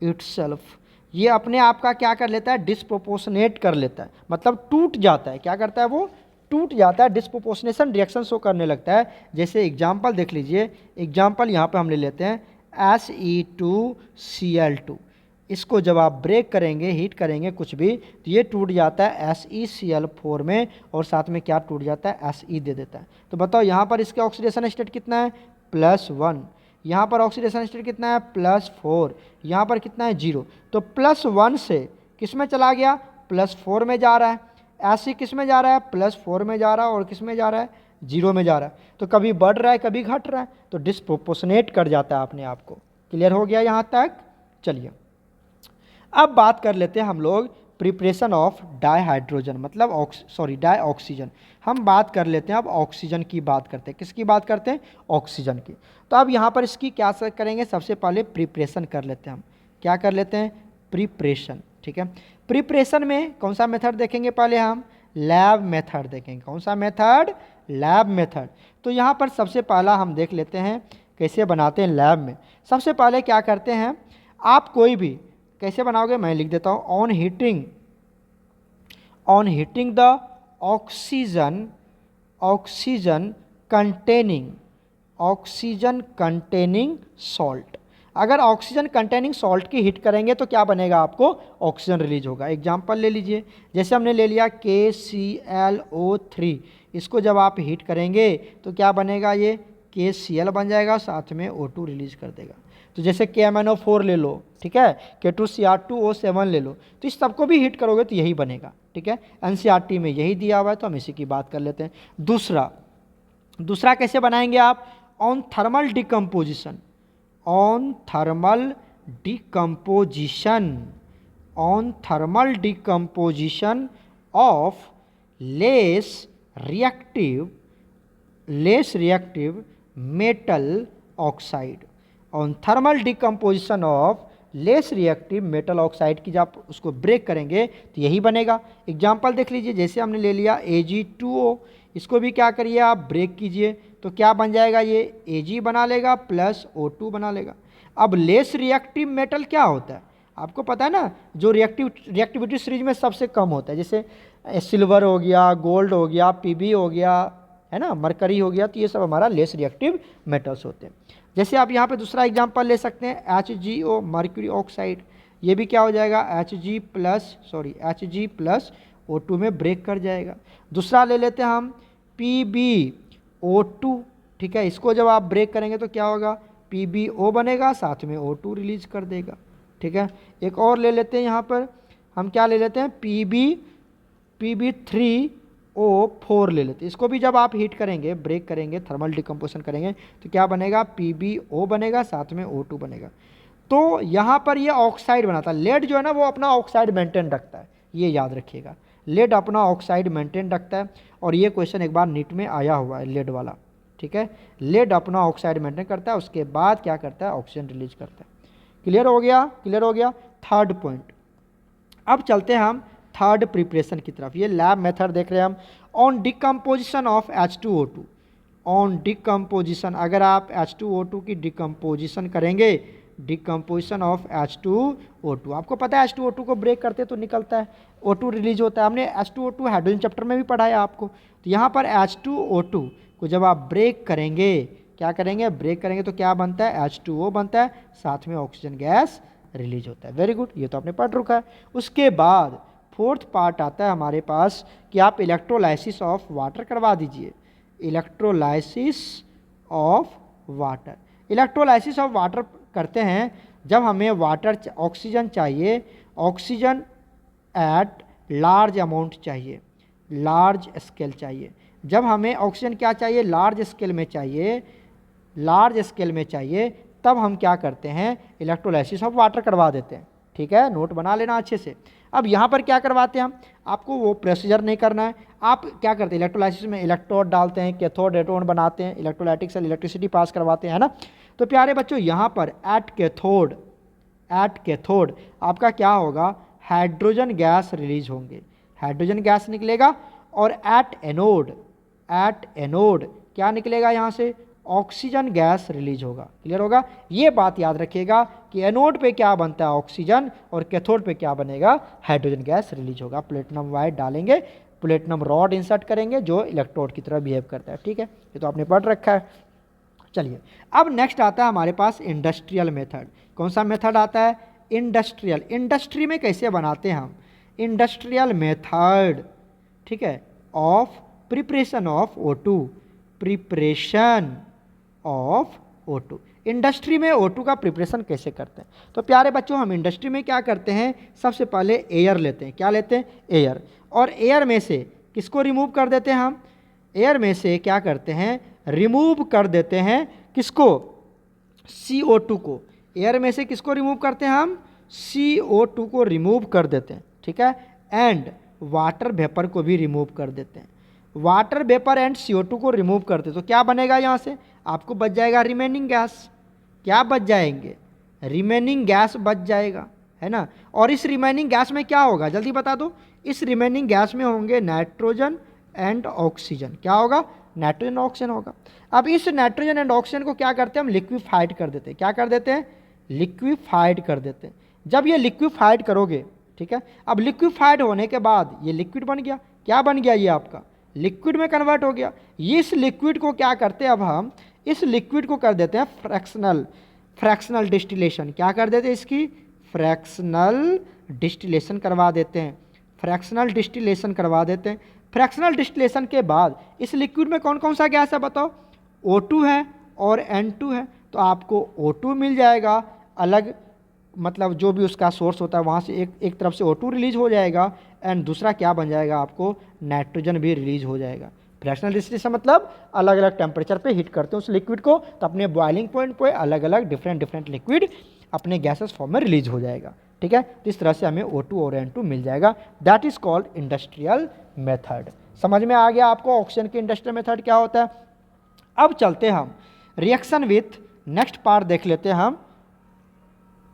Speaker 1: इटसेल्फ, ये अपने आप का क्या कर लेता है, डिस्प्रोपोर्शनेट कर लेता है, मतलब टूट जाता है। क्या करता है, वो टूट जाता है, डिस्प्रोपोर्शनेशन रिएक्शन शो करने लगता है। जैसे एग्जांपल देख लीजिए, एग्जांपल यहाँ पे हम ले लेते हैं Se2Cl2। इसको जब आप ब्रेक करेंगे, हीट करेंगे कुछ भी, तो ये टूट जाता है SeCl4 में, और साथ में क्या टूट जाता है, Se दे देता है। तो बताओ यहाँ पर इसका ऑक्सीडेशन स्टेट कितना है, +1, यहाँ पर ऑक्सीडेशन स्टेट कितना है, +4, यहाँ पर कितना है, 0। तो +1 से किस में चला गया, +4 में जा रहा है। ऐसे किस में जा रहा है, +4 में जा रहा है, और किस में जा रहा है, 0 में जा रहा है। तो कभी बढ़ रहा है, कभी घट रहा है, तो डिस्प्रोपोर्शनेट कर जाता है अपने आप को। क्लियर हो गया यहाँ तक? चलिए अब बात कर लेते हैं हम लोग प्रिपरेशन ऑफ डाईहाइड्रोजन, मतलब डाईऑक्सीजन। हम बात कर लेते हैं अब ऑक्सीजन की बात करते हैं। किसकी बात करते हैं, ऑक्सीजन की। तो अब यहाँ पर इसकी क्या करेंगे, सबसे पहले प्रिपरेशन कर लेते हैं हम। क्या कर लेते हैं, प्रिपरेशन, ठीक है। प्रिपरेशन में कौन सा मेथड देखेंगे, पहले हम लैब मेथड देखेंगे। कौन सा मेथड, लैब मेथड। तो यहाँ पर सबसे पहला हम देख लेते हैं कैसे बनाते हैं लैब में। सबसे पहले क्या करते हैं, आप कोई भी कैसे बनाओगे, मैं लिख देता हूँ, on heating the oxygen containing salt. अगर ऑक्सीजन कंटेनिंग सॉल्ट की हीट करेंगे तो क्या बनेगा, आपको ऑक्सीजन रिलीज होगा। एग्जांपल ले लीजिए, जैसे हमने ले लिया KClO3, इसको जब आप हीट करेंगे तो क्या बनेगा, ये KCl बन जाएगा, साथ में O2 रिलीज कर देगा। तो जैसे KMnO4 ले लो, ठीक है, K2Cr2O7 ले लो, तो इस सबको भी हीट करोगे तो यही बनेगा, ठीक है। NCERT में यही दिया हुआ है, तो हम इसी की बात कर लेते हैं। दूसरा कैसे बनाएंगे आप, on thermal decomposition of less reactive metal oxide. On thermal decomposition of less reactive metal oxide की जब उसको ब्रेक करेंगे तो यही बनेगा। एग्जांपल देख लीजिए, जैसे हमने ले लिया Ag2O, इसको भी क्या करिए आप, ब्रेक कीजिए, तो क्या बन जाएगा, ये Ag बना लेगा प्लस O2 बना लेगा। अब लेस रिएक्टिव मेटल क्या होता है, आपको पता है ना, जो रिएक्टिविटी सीरीज में सबसे कम होता है, जैसे सिल्वर हो गया, गोल्ड हो गया, Pb हो गया, है ना, मरकरी हो गया, तो ये सब हमारा लेस रिएक्टिव मेटल्स होते हैं। जैसे आप यहाँ पे दूसरा एग्जांपल ले सकते हैं, HgO मर्क्यूरी ऑक्साइड, ये भी क्या हो जाएगा, Hg प्लस O2 में ब्रेक कर जाएगा। दूसरा ले लेते हैं हम PbO2, ठीक है, इसको जब आप ब्रेक करेंगे तो क्या होगा, PbO बनेगा, साथ में O2 रिलीज कर देगा, ठीक है। एक और ले लेते हैं, यहाँ पर हम क्या ले लेते हैं, Pb3O4 ले लेते हैं। इसको भी जब आप हीट करेंगे, ब्रेक करेंगे, थर्मल डिकम्पोजिशन करेंगे, तो क्या बनेगा, PbO बनेगा, साथ में O2 बनेगा। तो यहाँ पर ये ऑक्साइड बनाता है। लेड जो है ना, वो अपना ऑक्साइड मेंटेन रखता है, ये याद रखिएगा, लेड अपना ऑक्साइड मेंटेन रखता है। और ये क्वेश्चन एक बार नीट में आया हुआ है, लेड वाला, ठीक है। लेड अपना ऑक्साइड मेंटेन करता है, उसके बाद क्या करता है, ऑक्सीजन रिलीज करता है। क्लियर हो गया। थर्ड पॉइंट, अब चलते हैं हम थर्ड प्रिपरेशन की तरफ। ये लैब मेथड देख रहे हैं हम, on decomposition of H2O2। On decomposition, अगर आप H2O2 की डिकम्पोजिशन करेंगे, डिकम्पोजिशन ऑफ H2O2, आपको पता है H2O2 को ब्रेक करते तो निकलता है, O2 रिलीज होता है। हमने H2O2 हाइड्रोजन चैप्टर में भी पढ़ाया आपको। तो यहाँ पर H2O2 को जब आप ब्रेक करेंगे, क्या करेंगे, ब्रेक करेंगे तो क्या बनता है, H2O बनता है, साथ में ऑक्सीजन गैस रिलीज होता है। वेरी गुड, ये तो आपने पढ़ रखा है। उसके बाद फोर्थ पार्ट आता है हमारे पास कि आप इलेक्ट्रोलाइसिस ऑफ वाटर करवा दीजिए। इलेक्ट्रोलाइसिस ऑफ वाटर करते हैं जब हमें ऑक्सीजन चाहिए, ऑक्सीजन एट लार्ज अमाउंट चाहिए, लार्ज स्केल चाहिए। जब हमें ऑक्सीजन क्या चाहिए, लार्ज स्केल में चाहिए, तब हम क्या करते हैं, इलेक्ट्रोलाइसिस ऑफ वाटर करवा देते हैं। ठीक है, नोट बना लेना अच्छे से। अब यहाँ पर क्या करवाते हैं हम, आपको वो प्रोसीजर नहीं करना है। आप क्या करते हैं, इलेक्ट्रोलाइसिस में इलेक्ट्रोड डालते हैं, कैथोड एनोड बनाते हैं, इलेक्ट्रोलाइटिक से इलेक्ट्रिसिटी पास करवाते हैं, है ना। तो प्यारे बच्चों यहाँ पर एट कैथोड आपका क्या होगा, हाइड्रोजन गैस रिलीज होंगे, हाइड्रोजन गैस निकलेगा। और एट एनोड क्या निकलेगा यहाँ से, ऑक्सीजन गैस रिलीज होगा। क्लियर होगा, ये बात याद रखिएगा कि एनोड पे क्या बनता है, ऑक्सीजन, और कैथोड पे क्या बनेगा, हाइड्रोजन गैस रिलीज होगा। प्लेटिनम वाइट डालेंगे, प्लेटिनम रॉड इंसर्ट करेंगे जो इलेक्ट्रोड की तरह बिहेव करता है, ठीक है, ये तो आपने पढ़ रखा है। चलिए अब नेक्स्ट आता है हमारे पास इंडस्ट्रियल मेथड। कौन सा मेथड आता है, इंडस्ट्रियल। इंडस्ट्री में कैसे बनाते हैं हम, इंडस्ट्रियल मेथड, ठीक है, of preparation of O2, preparation of O2। Industry में O2 का प्रिपरेशन कैसे करते हैं, तो प्यारे बच्चों हम इंडस्ट्री में क्या करते हैं, सबसे पहले एयर लेते हैं। क्या लेते हैं, एयर। और एयर में से किसको रिमूव कर देते हैं हम, एयर में से क्या करते हैं, रिमूव कर देते हैं किसको, CO2 को। एयर में से किसको रिमूव करते हैं हम, CO2 को रिमूव कर देते हैं, ठीक है। एंड वाटर वेपर को भी रिमूव कर देते हैं। वाटर वेपर एंड CO2 को रिमूव करते तो क्या बनेगा, यहाँ से आपको बच जाएगा रिमेनिंग गैस। क्या बच जाएंगे, रिमेनिंग गैस बच जाएगा, है ना। और इस रिमेनिंग गैस में क्या होगा, जल्दी बता दो, इस रिमेनिंग गैस में होंगे नाइट्रोजन एंड ऑक्सीजन। क्या होगा, नाइट्रोजन ऑक्सीजन होगा। अब इस नाइट्रोजन एंड ऑक्सीजन को क्या करते हैं हम, लिक्विफाइड कर देते हैं। क्या कर देते हैं, लिक्विफाइड कर देते हैं। जब ये लिक्विफाइड करोगे, ठीक है, अब लिक्विफाइड होने के बाद ये लिक्विड बन गया। क्या बन गया, ये आपका लिक्विड में कन्वर्ट हो गया। इस लिक्विड को क्या करते हैं, अब हम इस लिक्विड को कर देते हैं फ्रैक्शनल डिस्टिलेशन। क्या कर देते हैं, इसकी फ्रैक्शनल डिस्टिलेशन करवा देते हैं, फ्रैक्शनल डिस्टिलेशन करवा देते हैं। फ्रैक्शनल डिस्टिलेशन के बाद इस लिक्विड में कौन कौन सा गैस है बताओ, O2 है और N2 है। तो आपको O2 मिल जाएगा अलग, मतलब जो भी उसका सोर्स होता है वहाँ से एक तरफ से O2 रिलीज हो जाएगा, एंड दूसरा क्या बन जाएगा, आपको नाइट्रोजन भी रिलीज हो जाएगा। फ्रैक्शनल डिस्टिलेशन मतलब अलग अलग टेम्परेचर पे हीट करते हैं उस लिक्विड को, तो अपने बॉइलिंग पॉइंट पे अलग अलग डिफरेंट लिक्विड अपने गैसेस फॉर्म में रिलीज हो जाएगा, ठीक है। तो इस तरह से हमें O2 और N2 मिल जाएगा। That is called industrial method. समझ में आ गया आपको ऑक्सीजन की इंडस्ट्रियल मेथड क्या होता है। अब चलते हैं हम रिएक्शन विथ, नेक्स्ट पार्ट देख लेते हैं हम,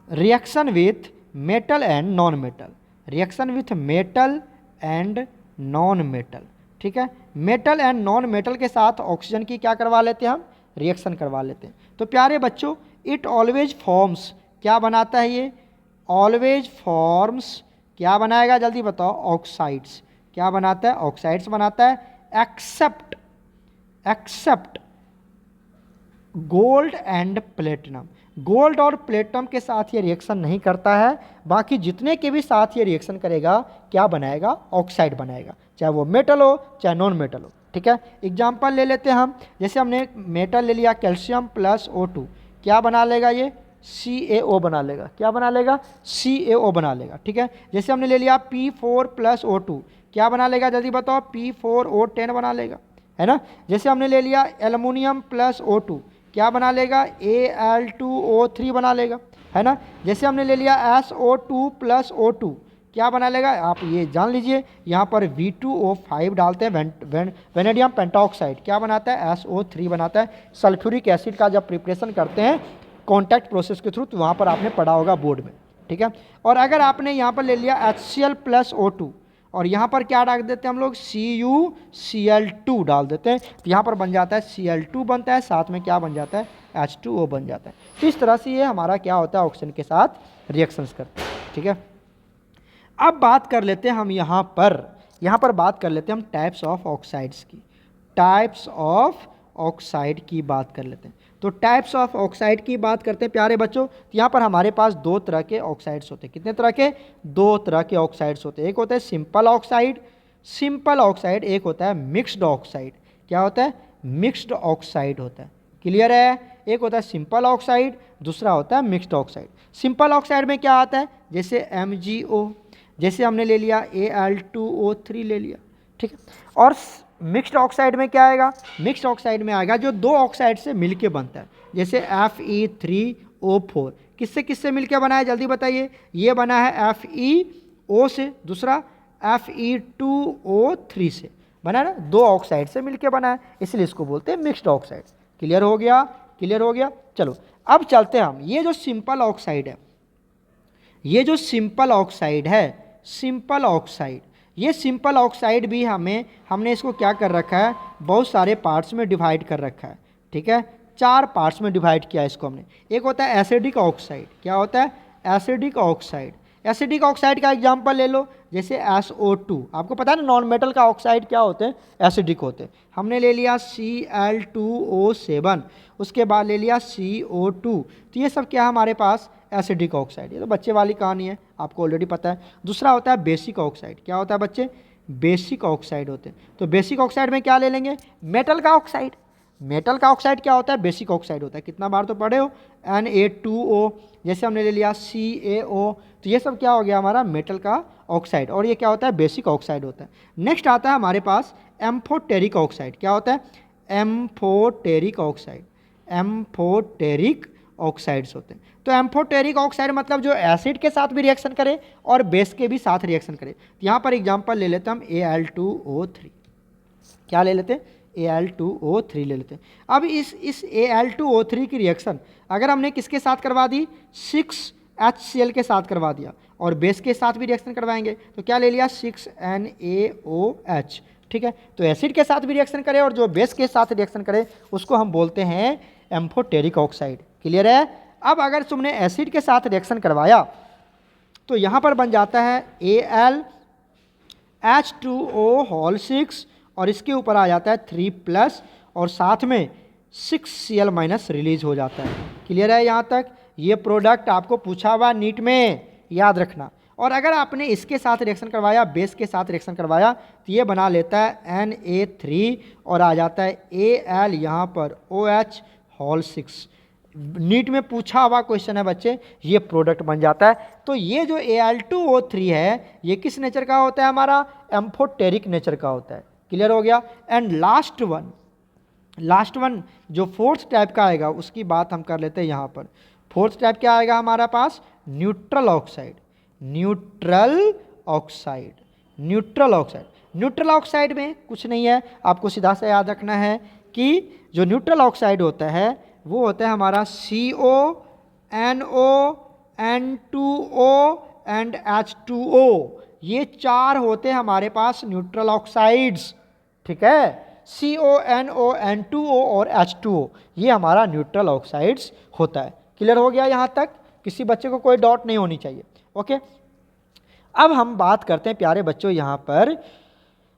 Speaker 1: reaction with metal and non metal. Reaction with metal and non metal, ठीक है। मेटल एंड नॉन मेटल के साथ ऑक्सीजन की क्या करवा लेते हैं हम, रिएक्शन करवा लेते हैं। तो प्यारे बच्चों इट ऑलवेज फॉर्म्स, क्या बनाता है ये, ऑलवेज फॉर्म्स, क्या बनाएगा जल्दी बताओ, ऑक्साइड्स। क्या बनाता है, ऑक्साइड्स बनाता है। Except gold and platinum. Gold और प्लेटिनम के साथ ये रिएक्शन नहीं करता है, बाकी जितने के भी साथ ये रिएक्शन करेगा क्या बनाएगा, ऑक्साइड बनाएगा, चाहे वो मेटल हो चाहे नॉन मेटल हो, ठीक है। एग्जांपल ले लेते हैं हम, जैसे हमने मेटल ले लिया कैल्शियम प्लस O2, क्या बना लेगा ये, CaO बना लेगा। क्या बना लेगा, CaO बना लेगा, ठीक है। जैसे हमने ले लिया P4 प्लस O2, क्या बना लेगा जल्दी बताओ, P4O10 बना लेगा, है ना। जैसे हमने ले लिया एल्युमिनियम प्लस O2, क्या बना लेगा, Al2O3 बना लेगा, है ना। जैसे हमने ले लिया SO2 प्लस O2, क्या बना लेगा, आप ये जान लीजिए, यहाँ पर V2O5 डालते हैं, वेनेडियम पेंटाऑक्साइड क्या बनाता है, SO3 बनाता है। सल्फ्यूरिक एसिड का जब प्रिपरेशन करते हैं कॉन्टैक्ट प्रोसेस के थ्रू, तो वहाँ पर आपने पढ़ा होगा बोर्ड में, ठीक है। और अगर आपने यहाँ पर ले लिया HCl प्लस O2 और यहाँ पर क्या डाल देते हैं हम लोग, CuCl2 डाल देते हैं, तो यहाँ पर बन जाता है Cl2 बनता है, साथ में क्या बन जाता है, H2O बन जाता है। तो इस तरह से ये हमारा क्या होता है, ऑक्सीजन के साथ रिएक्शंस करते हैं, ठीक है। अब बात कर लेते हैं हम यहाँ पर बात कर लेते हैं हम टाइप्स ऑफ ऑक्साइड्स की, टाइप्स ऑफ ऑक्साइड की बात कर लेते हैं। तो टाइप्स ऑफ ऑक्साइड की बात करते हैं प्यारे बच्चों, तो यहाँ पर हमारे पास दो तरह के ऑक्साइड्स होते हैं। कितने तरह के, दो तरह के ऑक्साइड्स होते हैं। एक होता है सिंपल ऑक्साइड, एक होता है मिक्स्ड ऑक्साइड। क्या होता है, मिक्स्ड ऑक्साइड होता है, क्लियर है। एक होता है सिंपल ऑक्साइड, दूसरा होता है मिक्स्ड ऑक्साइड। सिंपल ऑक्साइड में क्या आता है, जैसे MgO, जैसे हमने ले लिया Al2O3 ले लिया, ठीक है। और मिक्स्ड ऑक्साइड में क्या आएगा, मिक्स्ड ऑक्साइड में आएगा जो दो ऑक्साइड से मिलके बनता है, जैसे Fe3O4, किससे किससे मिलकर बना है, जल्दी बताइए। ये बना है FeO से, दूसरा Fe2O3 से बना है ना, 2 ऑक्साइड से मिलकर बना है, इसलिए इसको बोलते हैं मिक्स्ड ऑक्साइड। क्लियर हो गया, क्लियर हो गया। चलो अब चलते हैं हम, ये जो सिंपल ऑक्साइड है, ये जो सिंपल ऑक्साइड है, सिंपल ऑक्साइड, ये सिंपल ऑक्साइड भी हमने इसको क्या कर रखा है, बहुत सारे पार्ट्स में डिवाइड कर रखा है। ठीक है, 4 पार्ट्स में डिवाइड किया है इसको हमने। एक होता है एसिडिक ऑक्साइड, क्या होता है, एसिडिक ऑक्साइड। एसिडिक ऑक्साइड का एग्जांपल ले लो, जैसे SO2, आपको पता है ना नॉन मेटल का ऑक्साइड क्या होते हैं, एसिडिक होते हैं। हमने ले लिया Cl2O7, उसके बाद ले लिया CO2, तो ये सब क्या है हमारे पास, एसिडिक ऑक्साइड। ये तो बच्चे वाली कहानी है, आपको ऑलरेडी पता है। दूसरा होता है बेसिक ऑक्साइड, क्या होता है बच्चे, बेसिक ऑक्साइड होते हैं। तो बेसिक ऑक्साइड में क्या ले लेंगे, मेटल का ऑक्साइड। मेटल का ऑक्साइड क्या होता है, बेसिक ऑक्साइड होता है। कितना बार तो पढ़े हो, Na2O, जैसे हमने ले लिया CaO, तो ये सब क्या हो गया हमारा, मेटल का ऑक्साइड, और ये क्या होता है, बेसिक ऑक्साइड होता है। नेक्स्ट आता है हमारे पास एम्फोटेरिक ऑक्साइड, क्या होता है, एम्फोटेरिक ऑक्साइड। एम्फोटेरिक ऑक्साइड्स होते हैं। तो एम्फोटेरिक ऑक्साइड मतलब जो एसिड के साथ भी रिएक्शन करे और बेस के भी साथ रिएक्शन करे। तो यहाँ पर एग्जांपल ले लेते हैं हम Al2O3, क्या ले लेते हैं, Al2O3 ले लेते हैं। अब इस Al2O3 की रिएक्शन अगर हमने किसके साथ करवा दी, 6HCl के साथ करवा दिया, और बेस के साथ भी रिएक्शन करवाएंगे, तो क्या ले लिया, 6NaOH। ठीक है, तो एसिड के साथ भी रिएक्शन करे और जो बेस के साथ रिएक्शन करे उसको हम बोलते हैं एम्फोटेरिक ऑक्साइड। क्लियर है। अब अगर तुमने एसिड के साथ रिएक्शन करवाया तो यहाँ पर बन जाता है AlH2O6, और इसके ऊपर आ जाता है 3+ और साथ में 6Cl- रिलीज हो जाता है। क्लियर है यहाँ तक। ये प्रोडक्ट आपको पूछा हुआ नीट में, याद रखना। और अगर आपने इसके साथ रिएक्शन करवाया, बेस के साथ रिएक्शन करवाया, तो ये बना लेता है Na3 और आ जाता है Al यहाँ पर OH6। नीट में पूछा हुआ क्वेश्चन है बच्चे, ये प्रोडक्ट बन जाता है। तो ये जो Al2O3 है ये किस नेचर का होता है, हमारा एम्फोटेरिक नेचर का होता है। क्लियर हो गया। एंड लास्ट वन जो फोर्थ टाइप का आएगा उसकी बात हम कर लेते हैं यहाँ पर। फोर्थ टाइप क्या आएगा हमारा पास, neutral oxide. Neutral oxide, neutral oxide. Neutral oxide में कुछ नहीं है, आपको सीधा से याद रखना है कि जो न्यूट्रल ऑक्साइड होता है वो होता है हमारा CO, NO, N2O and H2O। ये 4 होते हैं हमारे पास न्यूट्रल ऑक्साइड्स। ठीक है, CO, NO, N2O और H2O, ये हमारा न्यूट्रल ऑक्साइड्स होता है। क्लियर हो गया यहाँ तक, किसी बच्चे को कोई डाउट नहीं होनी चाहिए। ओके, अब हम बात करते हैं प्यारे बच्चों, यहाँ पर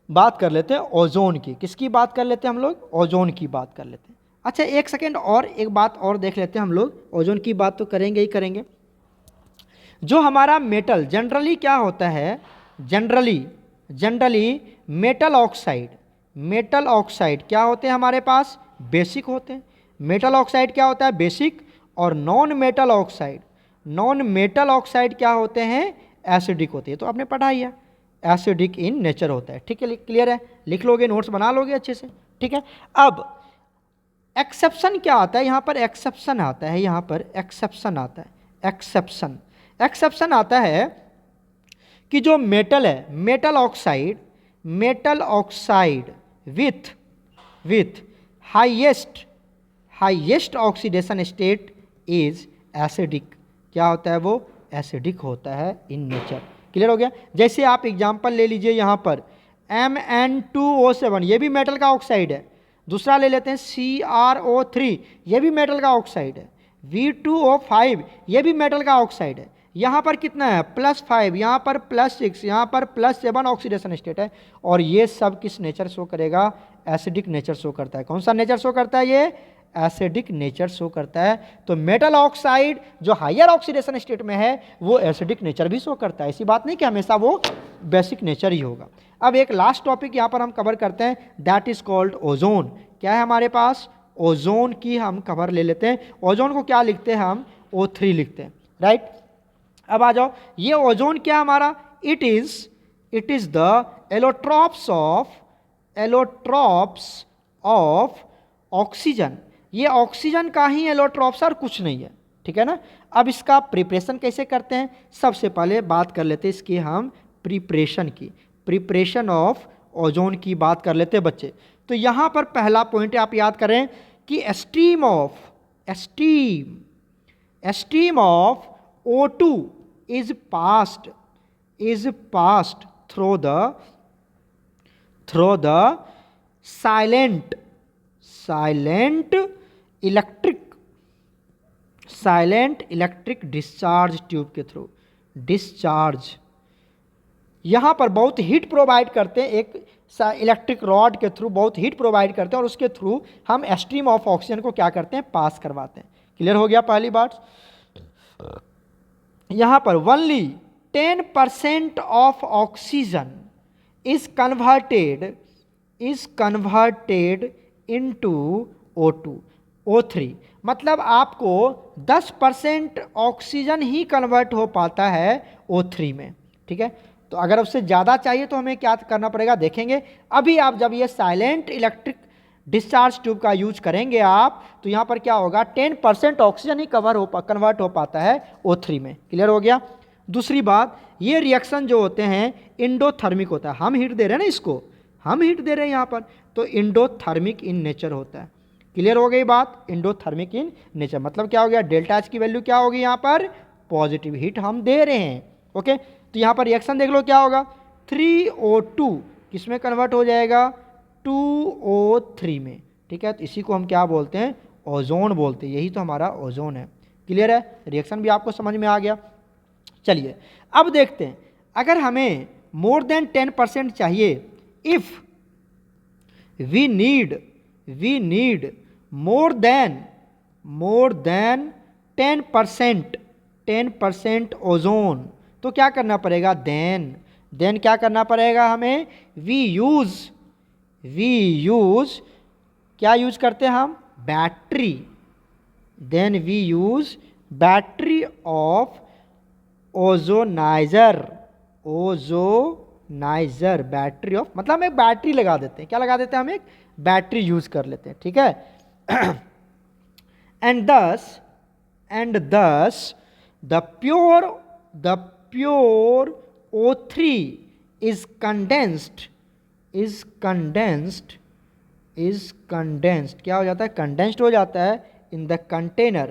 Speaker 1: बात कर लेते हैं ओजोन की। किसकी बात कर लेते हैं हम लोग, ओजोन की बात कर लेते हैं। अच्छा एक सेकेंड, और एक बात और देख लेते हैं हम लोग। ओजोन की बात तो करेंगे ही करेंगे। जो हमारा मेटल जनरली क्या होता है, जनरली मेटल ऑक्साइड क्या होते हैं हमारे पास, बेसिक होते हैं। मेटल ऑक्साइड क्या होता है, बेसिक। और नॉन मेटल ऑक्साइड क्या होते हैं, एसिडिक होते हैं। तो आपने पढ़ा ही है, एसिडिक इन नेचर होता है। ठीक है, क्लियर है, लिख लोगे, नोट्स बना लोगे अच्छे से। ठीक है, अब एक्सेप्शन क्या आता है, यहाँ पर एक्सेप्शन आता है, यहाँ पर एक्सेप्शन आता है। एक्सेप्शन आता है कि जो मेटल है, metal oxide with highest oxidation state is acidic. क्या होता है वो, एसिडिक होता है इन नेचर। क्लियर हो गया। जैसे आप एग्जांपल ले लीजिए यहाँ पर Mn2O7, ये भी मेटल का ऑक्साइड है। दूसरा ले लेते हैं CrO3, ये भी मेटल का ऑक्साइड है। V2O5, ये भी मेटल का ऑक्साइड है। यहाँ पर कितना है, +5, यहाँ पर +6, यहाँ पर +7 ऑक्सीडेशन स्टेट है। और ये सब किस नेचर शो करेगा, एसिडिक नेचर शो करता है। कौन सा नेचर शो करता है, ये एसिडिक नेचर शो करता है। तो मेटल ऑक्साइड जो हायर ऑक्सीडेशन स्टेट में है वो एसिडिक नेचर भी शो करता है। ऐसी बात नहीं कि हमेशा वो बेसिक नेचर ही होगा। अब एक लास्ट टॉपिक यहाँ पर हम कवर करते हैं, दैट इज कॉल्ड ओजोन। क्या है हमारे पास, ओजोन की हम कवर ले लेते हैं। ओजोन को क्या लिखते हैं हम, O3 लिखते हैं, राइट। अब आ जाओ, ये ओजोन क्या हमारा, it is the allotropes of oxygen. ये ऑक्सीजन का ही एलोट्रॉप्स और कुछ नहीं है। ठीक है ना। अब इसका प्रिपरेशन कैसे करते हैं, सबसे पहले बात कर लेते हैं इसकी हम प्रिपरेशन की, प्रिपरेशन ऑफ ओजोन की बात कर लेते हैं बच्चे। तो यहाँ पर पहला पॉइंट आप याद करें कि steam of O2 is passed through the silent electric discharge tube के थ्रू। डिस्चार्ज यहाँ पर बहुत हीट प्रोवाइड करते हैं, एक इलेक्ट्रिक रॉड के थ्रू बहुत हीट प्रोवाइड करते हैं और उसके थ्रू हम स्ट्रीम ऑफ ऑक्सीजन को क्या करते हैं, पास करवाते हैं। क्लियर हो गया पहली बात। यहाँ पर only 10% of oxygen is converted into O2 O3, मतलब आपको 10% ऑक्सीजन ही कन्वर्ट हो पाता है O3 में, ठीक है। तो अगर उससे ज़्यादा चाहिए तो हमें क्या करना पड़ेगा, देखेंगे अभी। आप जब ये साइलेंट इलेक्ट्रिक डिस्चार्ज ट्यूब का यूज करेंगे आप, तो यहाँ पर क्या होगा, 10% ऑक्सीजन ही कन्वर्ट हो पाता है O3 में। क्लियर हो गया। दूसरी बात, ये रिएक्शन जो होते हैं इंडोथर्मिक होता है, हम हीट दे रहे हैं ना, इसको हम हीट दे रहे हैं यहाँ पर, तो इंडोथर्मिक इन नेचर होता है। क्लियर हो गई बात, इंडोथर्मिक इन नेचर मतलब क्या हो गया, डेल्टा एच की वैल्यू क्या होगी, यहाँ पर पॉजिटिव हीट हम दे रहे हैं। ओके, तो यहाँ पर रिएक्शन देख लो क्या होगा, 3O2 किस में कन्वर्ट हो जाएगा, 2O3 में, ठीक है। तो इसी को हम क्या बोलते हैं, ओजोन बोलते हैं, यही तो हमारा ओजोन है। क्लियर है, रिएक्शन भी आपको समझ में आ गया। चलिए अब देखते हैं, अगर हमें मोर देन 10% चाहिए, if we need more than 10% ozone, तो क्या करना पड़ेगा, देन क्या करना पड़ेगा हमें, वी यूज क्या यूज करते हैं हम, battery. Then we use battery of ozoniser, battery of, मतलब हम एक बैटरी लगा देते हैं, क्या लगा देते हैं, हम एक बैटरी यूज कर लेते हैं, ठीक है। एंड दस the pure O3 is condensed, क्या हो जाता है, कंडेंस्ड हो जाता है in the container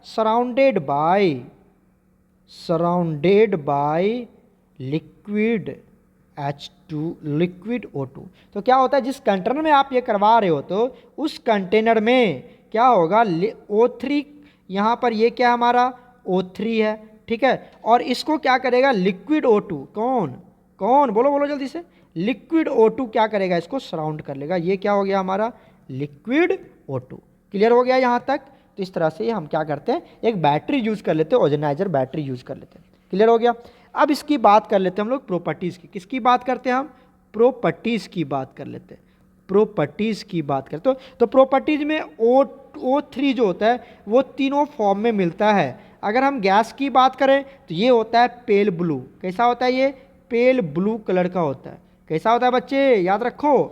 Speaker 1: surrounded by liquid O2। तो क्या होता है, जिस कंटेनर में आप ये करवा रहे हो तो उस कंटेनर में क्या होगा, O3, यहाँ पर ये क्या हमारा O3 है, ठीक है। और इसको क्या करेगा, लिक्विड O2, कौन बोलो जल्दी से, लिक्विड O2 क्या करेगा, इसको सराउंड कर लेगा। ये क्या हो गया हमारा, लिक्विड O2। क्लियर हो गया यहाँ तक। तो इस तरह से हम क्या करते हैं, एक बैटरी यूज कर लेते हैं, ओजोनाइजर बैटरी यूज कर लेते हैं। क्लियर हो गया। अब इसकी बात कर लेते हैं हम लोग प्रॉपर्टीज़ की। किसकी बात करते हैं हम, प्रॉपर्टीज़ की बात कर लेते हैं, प्रॉपर्टीज़ की बात करते हो। तो प्रॉपर्टीज़ में O3 जो होता है वो तीनों फॉर्म में मिलता है। अगर हम गैस की बात करें तो ये होता है पेल ब्लू। कैसा होता है, ये पेल ब्लू कलर का होता है। कैसा होता है बच्चे, याद रखो,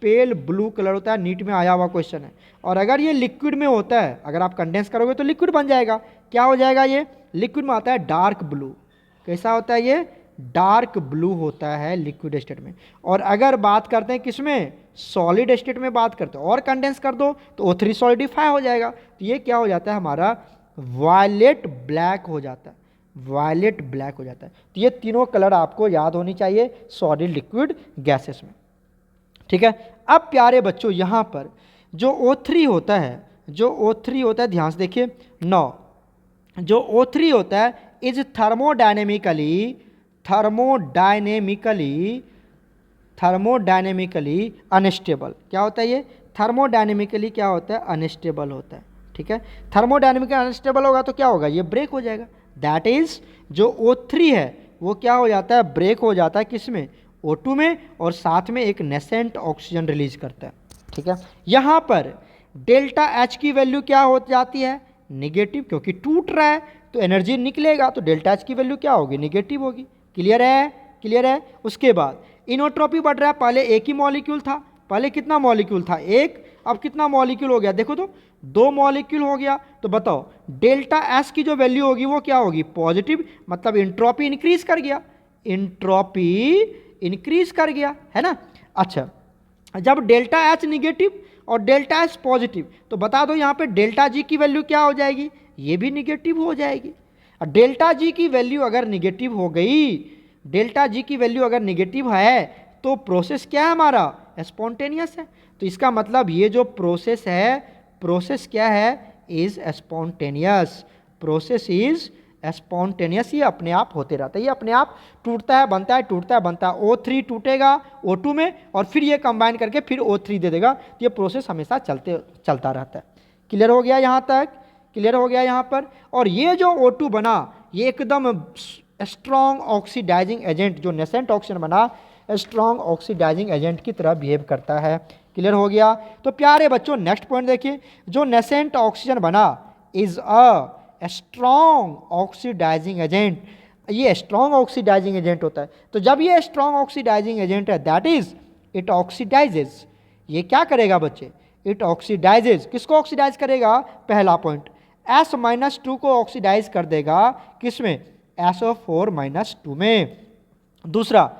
Speaker 1: पेल ब्लू कलर होता है, नीट में आया हुआ क्वेश्चन है। और अगर ये लिक्विड में होता है, अगर आप कंडेंस करोगे तो लिक्विड बन जाएगा। क्या हो जाएगा, ये लिक्विड में आता है डार्क ब्लू। कैसा होता है, ये डार्क ब्लू होता है लिक्विड स्टेट में। और अगर बात करते हैं किसमें, सॉलिड स्टेट में बात करते हैं, और कंडेंस कर दो तो O3 सॉलिडिफाई हो जाएगा। तो ये क्या हो जाता है, हमारा वायलेट ब्लैक हो जाता है, वायलेट ब्लैक हो जाता है। तो ये तीनों कलर आपको याद होनी चाहिए सॉलिड, लिक्विड, गैसेस में, ठीक है। अब प्यारे बच्चों यहाँ पर जो O3 होता है, ध्यान से देखिए, जो O3 होता है इज थर्मोडायनेमिकली अनस्टेबल। क्या होता है ये, थर्मोडायनेमिकली क्या होता है, अनस्टेबल होता है, ठीक है। थर्मोडायनेमिकली अनस्टेबल होगा तो क्या होगा, ये ब्रेक हो जाएगा। दैट इज जो O3 है वो क्या हो जाता है, ब्रेक हो जाता है किसमें, O2 में, और साथ में एक नेसेंट ऑक्सीजन रिलीज करता है, ठीक है। यहाँ पर डेल्टा H की वैल्यू क्या हो जाती है, निगेटिव, क्योंकि टूट रहा है तो एनर्जी निकलेगा, तो डेल्टा H की वैल्यू क्या होगी, निगेटिव होगी। क्लियर है। उसके बाद इनोट्रॉपी बढ़ रहा है, पहले एक ही मॉलिक्यूल था, पहले कितना मॉलिक्यूल था, एक, अब कितना मॉलिक्यूल हो गया, देखो तो 2 मॉलिक्यूल हो गया। तो बताओ डेल्टा एस की जो वैल्यू होगी वो क्या होगी, पॉजिटिव, मतलब एंट्रोपी इंक्रीज कर गया, एंट्रोपी इंक्रीज कर गया, है ना। अच्छा, जब डेल्टा एच निगेटिव और डेल्टा एच पॉजिटिव, तो बता दो यहाँ पे डेल्टा जी की वैल्यू क्या हो जाएगी, ये भी निगेटिव हो जाएगी। और डेल्टा जी की वैल्यू अगर निगेटिव हो गई, डेल्टा जी की वैल्यू अगर निगेटिव है तो प्रोसेस क्या है हमारा, स्पॉन्टेनियस है। तो इसका मतलब ये जो प्रोसेस है, प्रोसेस क्या है, is spontaneous, process is spontaneous, ये अपने आप होते रहता है, ये अपने आप टूटता है बनता है, टूटता है बनता है। O3 टूटेगा O2 में और फिर ये कंबाइन करके फिर O3 दे देगा। तो ये प्रोसेस हमेशा चलता रहता है। क्लियर हो गया यहाँ तक, क्लियर हो गया यहाँ पर। और ये जो O2 बना ये एकदम स्ट्रॉन्ग ऑक्सीडाइजिंग एजेंट, जो नेसेंट ऑक्सीजन बना स्ट्रॉन्ग ऑक्सीडाइजिंग एजेंट की तरह बिहेव करता है। क्लियर हो गया। तो प्यारे बच्चों नेक्स्ट पॉइंट देखिए, जो नेसेंट ऑक्सीजन बना is a strong oxidising agent, ये स्ट्रॉन्ग ऑक्सीडाइजिंग एजेंट होता है। तो जब ये स्ट्रॉन्ग ऑक्सीडाइजिंग एजेंट है दैट इज इट ऑक्सीडाइजेज, ये क्या करेगा बच्चे, इट ऑक्सीडाइजेज, किसको ऑक्सीडाइज करेगा, पहला पॉइंट S-2 को ऑक्सीडाइज कर देगा, किसमें, SO4-2 में। दूसरा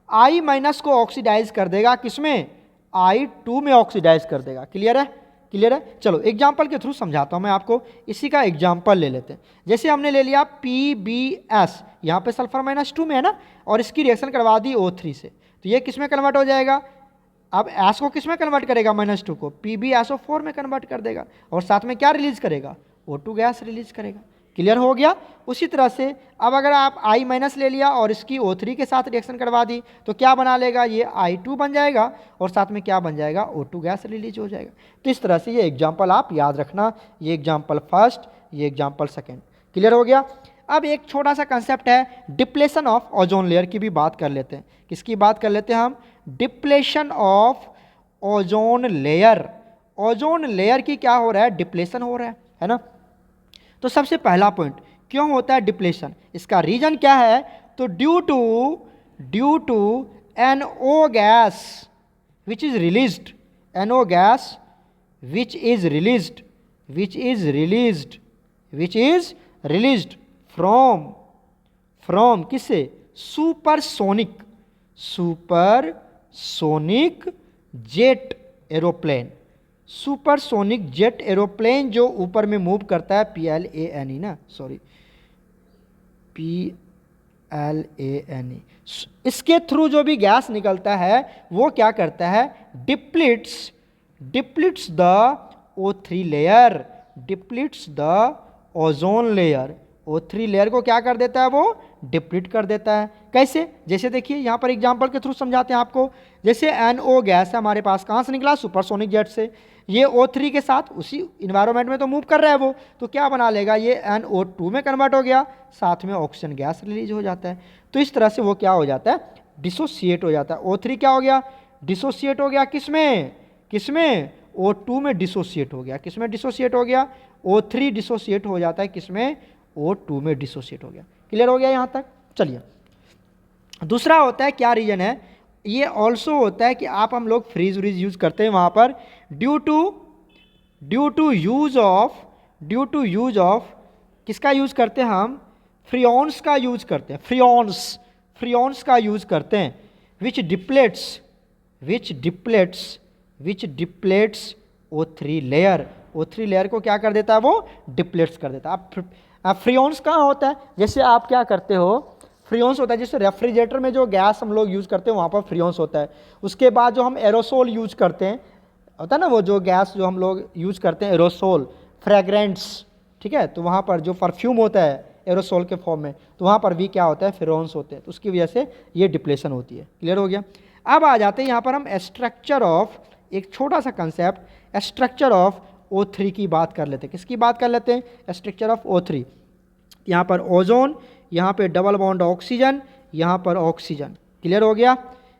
Speaker 1: I- को ऑक्सीडाइज कर देगा, किसमें, I2 में ऑक्सीडाइज कर देगा। क्लियर है, क्लियर है। चलो एग्जाम्पल के थ्रू समझाता हूं मैं आपको, इसी का एग्जाम्पल ले लेते हैं। जैसे हमने ले लिया PbS, यहाँ पे सल्फर -2 में है ना, और इसकी रिएक्शन करवा दी O3 से, तो ये किस में कन्वर्ट हो जाएगा, अब S को किस में कन्वर्ट करेगा, -2 को PbSO4 में कन्वर्ट कर देगा, और साथ में क्या रिलीज करेगा, O2 गैस रिलीज करेगा। क्लियर हो गया। उसी तरह से अब अगर आप I- ले लिया और इसकी O3 के साथ रिएक्शन करवा दी तो क्या बना लेगा, ये I2 बन जाएगा, और साथ में क्या बन जाएगा, O2 गैस रिलीज हो जाएगा। तो इस तरह से ये एग्जाम्पल आप याद रखना, ये एग्जाम्पल फर्स्ट, ये एग्जाम्पल सेकेंड। क्लियर हो गया। अब एक छोटा सा कंसेप्ट है डिप्लेशन ऑफ ओजोन लेयर की भी बात कर लेते हैं। किसकी बात कर लेते हैं हम, depletion of ozone layer. Ozone layer की क्या हो रहा है, डिप्लेशन हो रहा है ना। तो सबसे पहला पॉइंट, क्यों होता है डिप्लेशन, इसका रीजन क्या है, तो due to NO gas which is released, NO gas which is released from किससे, supersonic jet aeroplane, supersonic jet aeroplane जो ऊपर में मूव करता है, PLANE ना, सॉरी PLANE, इसके थ्रू जो भी गैस निकलता है वो क्या करता है, depletes the O3 layer, depletes the ozone layer, O3 layer को क्या कर देता है, वो डिप्लीट कर देता है। कैसे, जैसे देखिए यहाँ पर एग्जांपल के थ्रू समझाते हैं आपको। जैसे NO गैस है हमारे पास, कहाँ से निकला, सुपरसोनिक जेट से, ये O3 के साथ उसी इन्वायरमेंट में तो मूव कर रहा है वो, तो क्या बना लेगा, ये NO2 में कन्वर्ट हो गया, साथ में ऑक्सीजन गैस रिलीज हो जाता है। तो इस तरह से वो क्या हो जाता है, डिसोसिएट हो जाता है। O3 क्या हो गया, डिसोसिएट हो गया, किसमें O2 में डिसोसिएट हो गया, किसमें डिसोसिएट हो गया, O3 डिसोसिएट हो जाता है, किसमें, O2 में डिसोसिएट हो गया। क्लियर हो गया यहाँ तक। चलिए दूसरा होता है, क्या रीजन है, ये ऑल्सो होता है कि आप हम लोग फ्रीज व्रीज यूज करते हैं वहाँ पर, ड्यू टू यूज ऑफ किसका यूज करते हैं हम, फ्रियोन्स का यूज करते हैं, फ्रियोन्स का यूज करते हैं, विच डिप्लेट्स O3 लेयर को क्या कर देता है, वो डिप्लेट्स कर देता है। अब फ्रियोन्स कहाँ होता है, जैसे आप क्या करते हो, फ्रियोन्स होता है जैसे रेफ्रिजरेटर में जो गैस हम लोग यूज़ करते हैं वहाँ पर फ्रियोन्स होता है। उसके बाद जो हम एरोसोल यूज करते हैं, होता है ना वो जो गैस जो हम लोग यूज़ करते हैं एरोसोल, फ्रेगरेंट्स, ठीक है, तो वहाँ पर जो परफ्यूम होता है एरोसोल के फॉर्म में, तो वहाँ पर भी क्या होता है, फ्रियोन्स होते हैं, तो उसकी वजह से ये डिप्लेशन होती है। क्लियर हो गया। अब आ जाते हैं यहाँ पर हम स्ट्रक्चर ऑफ, एक छोटा सा कंसेप्ट स्ट्रक्चर ऑफ O3 की बात कर लेते हैं। किसकी बात कर लेते हैं, स्ट्रक्चर ऑफ O3। यहाँ पर ओजोन, यहाँ पे डबल बॉन्ड ऑक्सीजन, यहाँ पर ऑक्सीजन। क्लियर हो गया।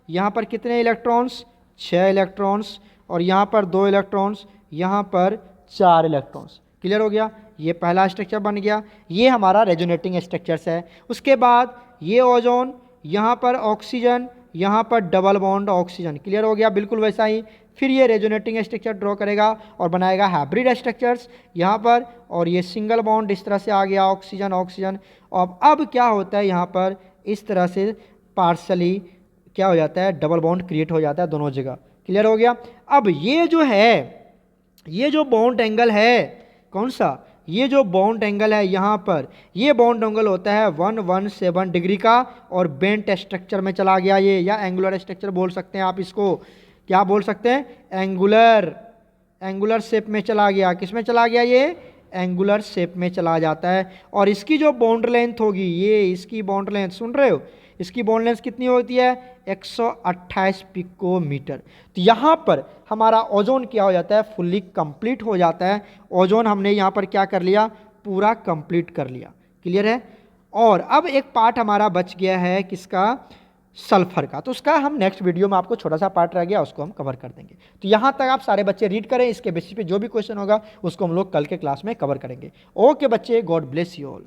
Speaker 1: यहाँ पर कितने इलेक्ट्रॉन्स, 6 इलेक्ट्रॉन्स, और यहाँ पर 2 इलेक्ट्रॉन्स, यहाँ पर 4 इलेक्ट्रॉन्स। क्लियर हो गया। ये पहला स्ट्रक्चर बन गया, ये हमारा रेजोनेटिंग स्ट्रक्चर्स है। उसके बाद ये ओजोन, यहाँ पर ऑक्सीजन, यहाँ पर डबल बॉन्ड ऑक्सीजन, क्लियर हो गया, बिल्कुल वैसा ही। फिर ये रेजोनेटिंग स्ट्रक्चर ड्रॉ करेगा और बनाएगा हाइब्रिड स्ट्रक्चर्स यहाँ पर, और ये सिंगल बॉन्ड इस तरह से आ गया ऑक्सीजन ऑक्सीजन। और अब क्या होता है यहाँ पर इस तरह से पार्सली क्या हो जाता है, डबल बॉन्ड क्रिएट हो जाता है दोनों जगह, क्लियर हो गया। अब ये जो है, ये जो बॉन्ड एंगल है कौन सा, ये जो बॉन्ड एंगल है यहाँ पर, ये बॉन्ड एंगल होता है 117 डिग्री का, और बेंट स्ट्रक्चर में चला गया ये, या एंगुलर स्ट्रक्चर बोल सकते हैं आप इसको, क्या बोल सकते हैं, एंगुलर शेप में चला गया। किस में चला गया ये, एंगुलर शेप में चला जाता है। और इसकी जो बॉन्ड लेंथ होगी, ये इसकी बॉन्ड लेंथ सुन रहे हो, इसकी बॉन्ड लेंथ कितनी होती है, 128 पिकोमीटर। तो यहाँ पर हमारा ओजोन क्या हो जाता है, फुल्ली कंप्लीट हो जाता है। ओजोन हमने यहाँ पर क्या कर लिया, पूरा कंप्लीट कर लिया, क्लियर है। और अब एक पार्ट हमारा बच गया है किसका, सल्फर का। तो उसका हम नेक्स्ट वीडियो में, आपको छोटा सा पार्ट रह गया उसको हम कवर कर देंगे। तो यहाँ तक आप सारे बच्चे रीड करें, इसके बेसिस पे जो भी क्वेश्चन होगा उसको हम लोग कल के क्लास में कवर करेंगे। ओके बच्चे, गॉड ब्लेस यू ऑल।